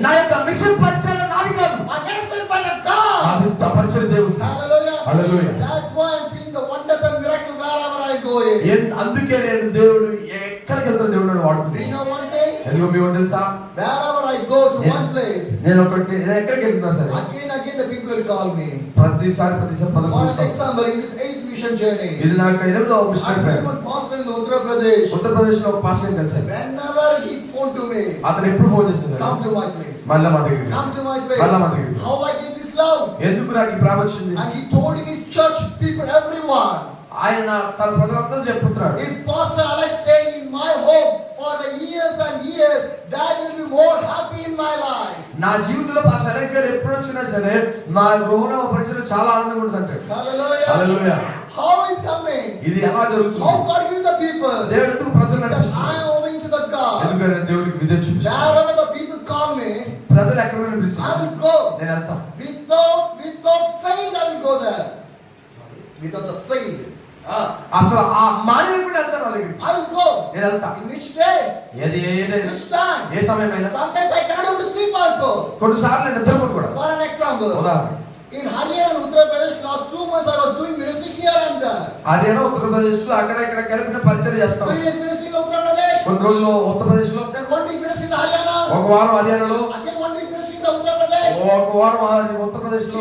నా యొక్క మిషన్ పరిచర్య నాది కాదు, My ministry is by the God. అది పరిచర్య దేవుడు. Hallelujah. Hallelujah. That's why I'm seeing the wonders and miracles wherever I go in. అందుకే నేను దేవుడు ఎక్కడికి వెళ్తాను దేవుడు నన్ను Do you వాడుకుంటాను. know one day? ఎందుకో మీకు తెలుసా, Wherever I go to one place, నేను ఎక్కడికి వెళ్తున్నా సరే again the people will call me. ప్రతిసారి పదం For చూస్తాను. example, in this 8th mission journey, ఇది నా యొక్క 8వ I machine met one pastor in Uttar Pradesh. Uttar Pradesh లో ఒక pastor కలిసాను. Whenever he phoned to me, అతను ఎప్పుడు ఫోన్ చేస్తున్నాడు, come to my place. మళ్ళా మా దగ్గరికి, Come to my place. మళ్ళా మా దగ్గరికి. How I get this love? ఎందుకు నాకు ఈ ప్రేమ వచ్చింది? And he told in his church people, everyone, ఆయన తన ప్రజలంతా చెప్పుతున్నాడు, if Pastor Alex stay in my home for the years and years, that will be more happy in my life. నా జీవితంలో pastor Alex గారు ఎప్పుడు వచ్చినా సరే మా గృహంలో పరిచయం చాలా ఆనందంగా ఉంటుంది అంటాడు. Hallelujah. Hallelujah. How is coming? ఇది ఎలా జరుగుతుంది? How God gives the people? దేవుడు ఎందుకు ప్రజలు Because I నడిపిస్తున్నాడు? am obeying to the God. ఎందుకంటే దేవుడికి విధేయత చూపిస్తున్నాడు. Wherever the people call me, ప్రజలు ఎక్కడ I వినిపిస్తున్నారు, will go. నేను వెళ్తాను. Without fail, I will go there. Without the fail, అసలు ఆ మానేయకుండా వెళ్తాను వాళ్ళ దగ్గరికి. I will go. నేను వెళ్తా. In which day? ఏది Which time? A సమయమైనా. Sometimes I cannot able to sleep also. కొన్నిసార్లు నేను నిద్రపోను కూడా. For an example. ఉదాహరణ, In Haryana and Uttar Pradesh, last 2 months I was doing ministry here and there. Haryana Uttar Pradesh లో అక్కడ ఇక్కడ కలిపిన పరిచయం చేస్తాం. 3 days ministry in Uttar Pradesh. కొన్ని రోజులు ఉత్తరప్రదేశ్ లో, Then 1 week ministry in Haryana. ఒక వారం హర్యానాలో, Again 1 week ministry in Uttar Pradesh. ఒక వారం ఉత్తరప్రదేశ్ లో,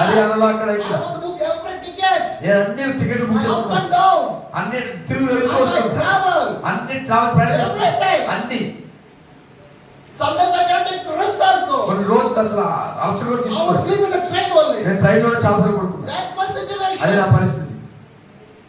హర్యానాలో అక్కడ I ఇక్కడ. want to book every ticket. నేను అన్ని టికెట్లు బుక్ I up చేసుకున్నాను. and down. అన్ని తిరిగి వెళ్తూ I వస్తుంటాను. travel. అన్ని ట్రావెల్ ప్రయాణిస్తాను. Everything. అన్ని. Sometimes I can't take the rest also. కొన్ని రోజులు అసలు అవసరం కూడా I would తీసుకోవాలి. sleep in the train only. నేను ట్రైన్ లో చాలా అవసరం పడుతున్నాను. That's my అది నా situation. పరిస్థితి.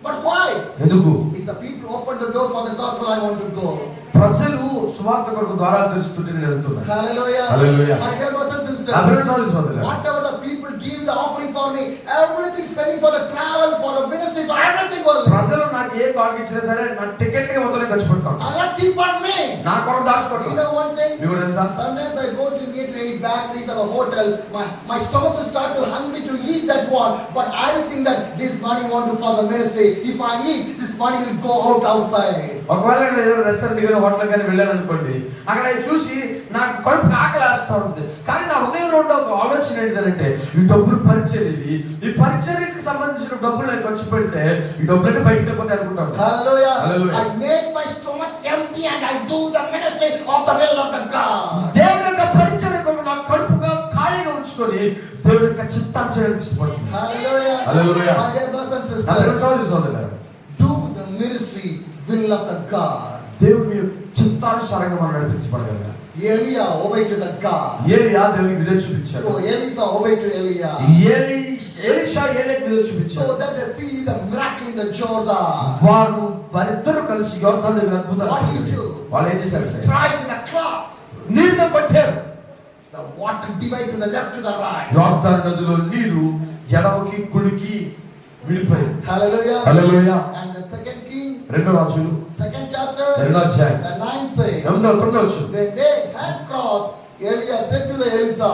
But why? ఎందుకు? If the people open the door for the gospel, I want to go. ప్రజలు సువార్త కొరకు ద్వారాలు తెరుస్తుంటే నేను వెళ్తున్నాను. Hallelujah. Hallelujah. My dear brothers and sisters. అభివృద్ధి సోదరులారా, Whatever the people give the offering for me, everything spending for the travel, for the ministry, for everything only. ప్రజలు నాకు ఏ కానుక ఇచ్చినా సరే నా టికెట్ కి మొత్తం నేను ఖర్చు పెడతాను. I not keep on me. నా కొరకు You దాచుకుంటాను. know one thing? మీకు తెలుసా? Sometimes I go to near to any bakeries or a hotel, my stomach will start to hungry to eat that one, but I will think that this money want to for the ministry. If I eat, this money will go out outside. ఒకవేళ నేను ఏదో restaurant కానీ hotel కానీ వెళ్ళాను అనుకోండి, అక్కడ అది చూసి నాకు కడుపు ఆకలేస్తా ఉంటుంది. కానీ నా హృదయంలో ఉండే ఒక ఆలోచన ఏంటంటే, ఈ డబ్బులు పరిచర్యవి, ఈ పరిచర్యకి సంబంధించిన డబ్బులు నేను ఖర్చు పెడితే ఈ డబ్బులన్నీ బయటకు వెళ్ళిపోతాయి అనుకుంటాను. Hallelujah. Hallelujah. I make my stomach empty and I do the ministry of the will of the God. దేవుని యొక్క పరిచర్యకు నా కడుపుగా ఖాళీగా ఉంచుకొని దేవుని యొక్క చిత్తాన్ని చేయడానికి ఇష్టపడుతున్నాను. Hallelujah. Hallelujah. My dear brothers and నా ప్రియ sisters, సోదరులారా, do the ministry will of the God. దేవుని చిత్తానుసారంగా మనం నడిపించబడగలగాలి. Elia obeyed to the God. ఏలియా దేవునికి విధేయత చూపించాడు. So Elisa obeyed to Elia. Elisha ఏలియాకి విధేయత చూపించాడు. So that they see the miracle in the Jordan. వారిద్దరూ కలిసి యోర్దాను దగ్గర అద్భుతాలు What he చేశారు. do? వాళ్ళు ఏం చేశారు? He tried with a cloth. నీరుతో కొట్టారు. The water divide to the left to the right. యోర్దాను నదిలో నీరు ఎడమకి కుడికి విడిపోయింది. Hallelujah. Hallelujah. And the second king, రెండో రాజులు second chapter, రెండో అధ్యాయం the 9th say, 9వ వచనం. when they had crossed, Elia said to the Elisa,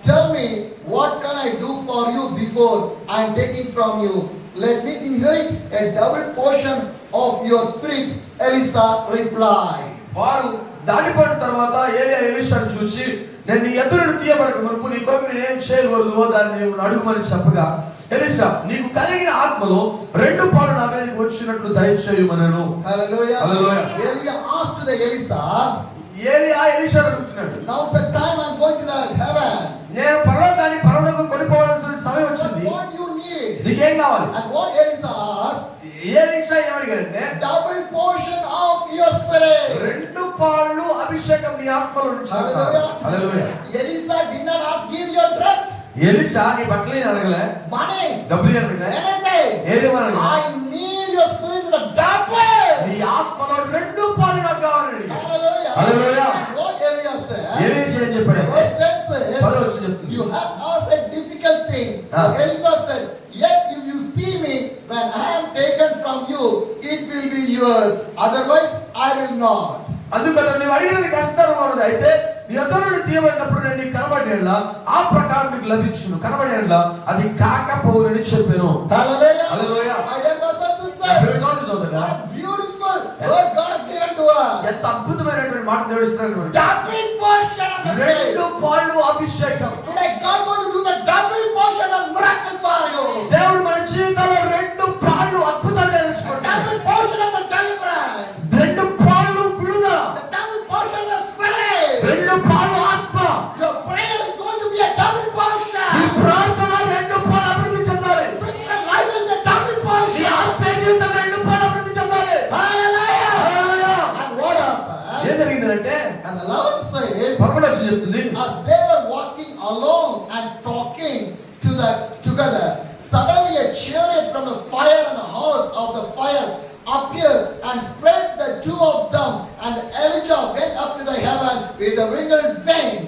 tell me, what can I do for you before I am taking from you? Let me inherit a double portion of your spirit. Elisa replied. వారు దాటిపోయిన తర్వాత ఏలియా ఎలీషాను చూసి, నేను నీ ఎదురును తీయబడక మునుపు నీ కొరకు నేను ఏం చేయకూడదు దాన్ని నీవు అడుగుమని చెప్పగా, ఎలీషా నీకు కలిగిన ఆత్మలో 2 పాలు నా మీదకి వచ్చినట్లు దయచేయమనెను. Hallelujah. Hallelujah. Elia asked to the Elisa, ఏలియా ఎలీషాను అడుగుతున్నాడు, now's the time I'm going to the heaven. నేను పరలోకం కొనిపోవాల్సిన సమయం వచ్చింది, What you need? నీకేం కావాలి? And what Elisa asked, Elisha ఏమడిగాడంటే, double portion of your spirit. 2 పాలు అభిషేకం నీ ఆత్మలో నుంచి. Hallelujah. Hallelujah. Elisa did not ask, give your dress, Elisha నీ బట్టలు అడగలే, money, డబ్బులు అడగలే, anything. ఏది అడగలే. I need your spirit with a double. నీ ఆత్మలో 2 పాలు నాకు కావాలని. Hallelujah. Hallelujah. And what Elia said, Elisha ఏం చెప్పాడు? verse 10 says, 10వ వచనం చెప్తుంది. you have asked a difficult thing. Ah. But Elisa said, yet if you see me when I am taken from you, it will be yours. Otherwise, I will not. అందుకని నువ్వు అడిగినది కష్టంగా ఉన్నది, అయితే నీ అతను తీయబడినప్పుడు నేను నీకు కనబడేలా ఆ ప్రకారం నీకు లభించును, కనబడేలా అది కాకపోవునని చెప్పాను. Hallelujah. Hallelujah. My dear brothers and sisters, సోదరులారా, what beautiful word God has given to us. ఎంత అద్భుతమైనటువంటి మాట దేవుడు ఇస్తున్నాడు. Double portion of the spirit. 2 పాలు అభిషేకం. Today God going to do the double portion of miracle for you. దేవుడు మన జీవితంలో 2 పాలు అద్భుతాలు తెలుసుకుంటాడు. Double portion of the deliverance. 2 పాలు విడుదల, The double portion of the spirit. 2 పాలు ఆత్మ. Your prayer is going to be a double portion. ఈ ప్రార్థన 2 పాలు అభివృద్ధి చెందాలి. Spiritual life will be a double ఈ portion. ఆత్మీయ జీవితం 2 పాలు అభివృద్ధి చెందాలి. Hallelujah. Hallelujah. And what happened? ఏం జరిగిందంటే, And the 11th says, 11వ వచనం చెప్తుంది, as they were walking along and talking together, suddenly a chariot from the fire and the house of the fire appeared and spread the 2 of them, and Elijah went up to the heaven with the winged wind.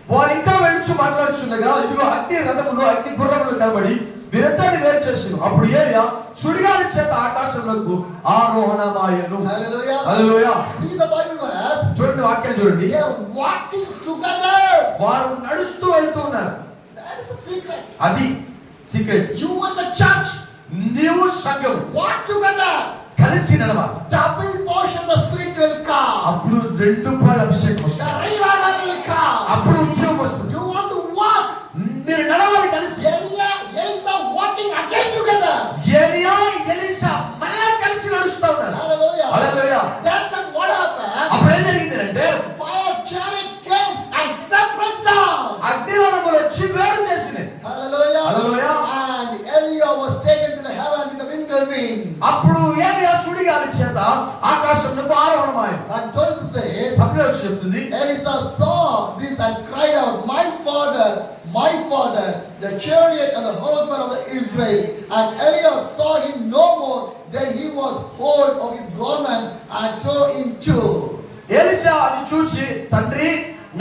వారు ఇంకా వెళ్ళి మాట్లాడుచుండగా ఇదిగో అగ్ని రథములు అగ్ని గుర్రములు కనబడి వీరందరిని వేరు చేసాను. అప్పుడు ఏలియా సుడిగాలి చేత ఆకాశంలోకి ఆరోహణమాయెను. Hallelujah. Hallelujah. See the Bible verse. చూడండి వాక్యం చూడండి. They are walking together. వారు నడుస్తూ వెళ్తూ ఉన్నారు. That is the secret. అది secret. You want the church. నీవు సంఘం walk together, కలిసి నడవాలి. double portion the Spirit will come. అప్పుడు 2 పాలు అభిషేకం The వస్తుంది. revival will come. అప్పుడు ఉద్యోగం వస్తుంది. You want to walk. మీరు నడవాలి కలిసి. Elisa walking again together. ఏలియా ఎలీషా మళ్ళా కలిసి నడుస్తూ ఉన్నారు. Hallelujah. Hallelujah. That's what happened. అప్పుడు ఏం జరిగిందంటే Fire chariot came and separate them. అగ్నివరములు వచ్చి వేరు చేసినాయి. Hallelujah. Hallelujah. And Elia was taken to the heaven with the wind. అప్పుడు ఏలియా సుడిగాలి చేత ఆకాశంలో ఆరోహణమాయను. And 12 says, అప్పుడే వచ్చి చెప్తుంది, Elisa saw this and cried out, my father, the chariot and the horsemen of the Israel. And Elia saw him no more. Then he was hold of his garment and tore in two. Elisha అది చూచి, తండ్రి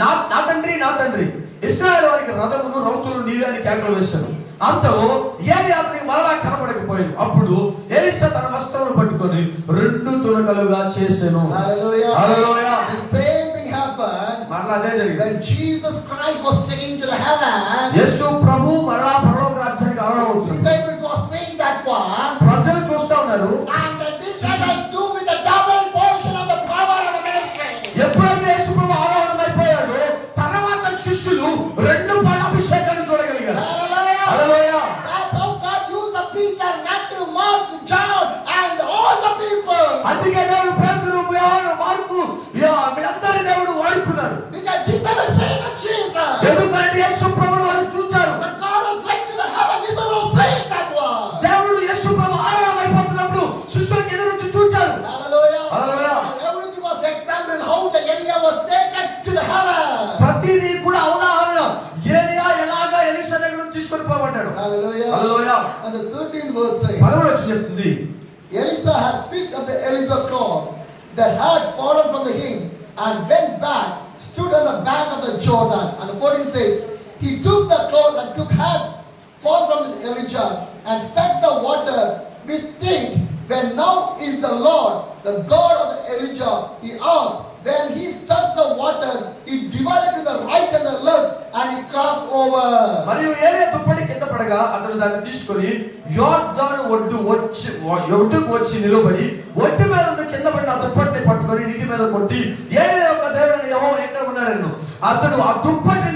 నా తండ్రి ఇశ్రాయేలు వారికి రథమును రౌతులు నీవే అని కేకలు వేశాడు. అంతలో ఏలియా అతనికి మరలా కనపడకపోయాడు. అప్పుడు ఎలీషా తన వస్త్రములు పట్టుకొని 2 తునకలుగా చేసెను. Hallelujah. Hallelujah. The same thing happened మరలా అదే జరిగింది. when Jesus Christ was taken to the heaven. యేసు ప్రభు మరలా పరలోక రాజ్యానికి ఆరోహణమవుతాడు. Disciples were seeing that one. ప్రజలు చూస్తా ఉన్నారు. And the disciples do with the double portion of the power of the ministry. ఎప్పుడైతే యేసు ప్రభు ఆరోహణమైపోయాడో తర్వాత శిష్యులు 2 పాల అభిషేకాన్ని చూడగలిగారు. Hallelujah. Hallelujah. That's how God used the Peter, Matthew, Mark, John, and all the people. అందుకే దేవుడు పేతురు, యోహాను, మార్కు వీళ్ళందరి దేవుడు వాడుకున్నాడు. Because disciples saying that Jesus. ఎందుకంటే యేసు ప్రభువును వారు చూచారు. But God was like to the heaven, disciples saying that one. దేవుడు యేసు ప్రభు ఆరోహణమైపోతున్నప్పుడు శిష్యులకు ఎదురు నుంచి చూచారు. Hallelujah. Hallelujah. Everything was examined how the Elia was taken to the heaven. ప్రతిదీ కూడా ఉదాహరణ ఏలియా ఎలాగా ఎలీషా దగ్గర నుంచి తీసుకొని పోబడ్డాడు. Hallelujah. Hallelujah. And the 13th verse says, 11 వచ్చి చెప్తుంది, Elisa has picked up the Elisa cloth that had fallen from the hinge and went back, stood on the bank of the Jordan. And the 14th says, he took the cloth and took had fall from the Elijah and struck the water with it. When now is the Lord, the God of the Elijah, he asked. When he struck the water, it divided to the right and the left, and he crossed over. మరియు ఏలియా దుప్పటి కింద పడగా అతను దాన్ని తీసుకొని యోర్దాను ఒడ్డుకు వచ్చి నిలబడి ఒడ్డు మీద ఉన్న కింద పడిన ఆ దుప్పటిని పట్టుకొని నీటి మీద కొట్టి ఏలియా యొక్క దేవుడైన యెహోవా ఎక్కడ ఉన్నాడను అతడు ఆ దుప్పటితో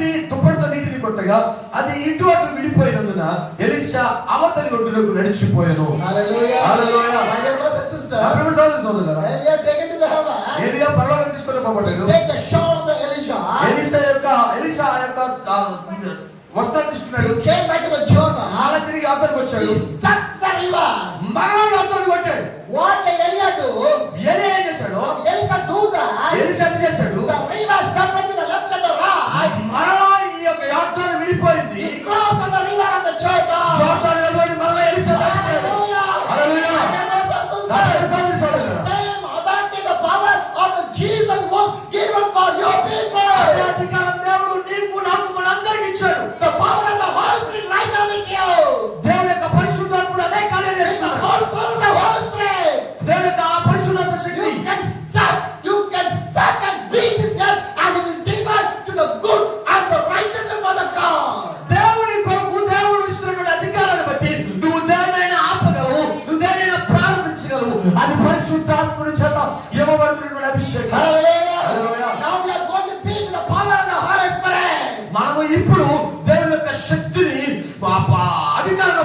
నీటిని కొట్టగా అది ఇటు అటు విడిపోయినందున ఎలీషా అవతలి ఒడ్డునకు నడిచిపోయాను. Hallelujah. Hallelujah. My dear brothers and sisters, సోదరులారా, Elia taken to the heaven. ఏలియా పరలోకానికి తీసుకొని పోబడ్డాడు. Take the shawl of the Elijah. Elisha యొక్క వస్త్రాన్ని తీసుకున్నాడు. He came back to the Jordan. అలా తిరిగి అవతలికి వచ్చాడు. He struck the river. మరలా అవతలికి కొట్టాడు. What did Elia do? ఏలియా ఏం చేశాడు? Elisa do that. ఎలీషా ఏం చేశాడు? The river separated to the left and the right. మరలా ఈ యొక్క యోర్దాను విడిపోయింది. He crossed on the river of the Jordan. యోర్దాను నదిలోని మరలా ఎలీషా దాటాడు. Hallelujah. The same authority, the power of the Jesus was given for your people. అదే అధికారం దేవుడు నీకు నాకు మనందరికీ ఇచ్చాడు. The power of the Holy Spirit right now with you. దేవుని యొక్క పరిశుద్ధాత్ముడు అదే కార్యం The చేస్తున్నాడు. whole power of the Holy Spirit. దేవుని యొక్క ఆ పరిశుద్ధాత్మ శక్తి You can start and beat this earth and it will divide to the good and the righteousness for the God. దేవుని కొరకు దేవుడు ఇస్తున్నటువంటి అధికారాన్ని బట్టి నువ్వు దేన్నైనా ఆపగలవు, నువ్వు దేన్నైనా ప్రారంభించగలవు. అది పరిశుద్ధాత్ముడి చేత ఇవ్వబడుతున్నటువంటి అభిషేకం. Hallelujah. Hallelujah. Now we are going to beat the power of the Holy Spirit. మనము ఇప్పుడు దేవుని యొక్క శక్తిని అధికారం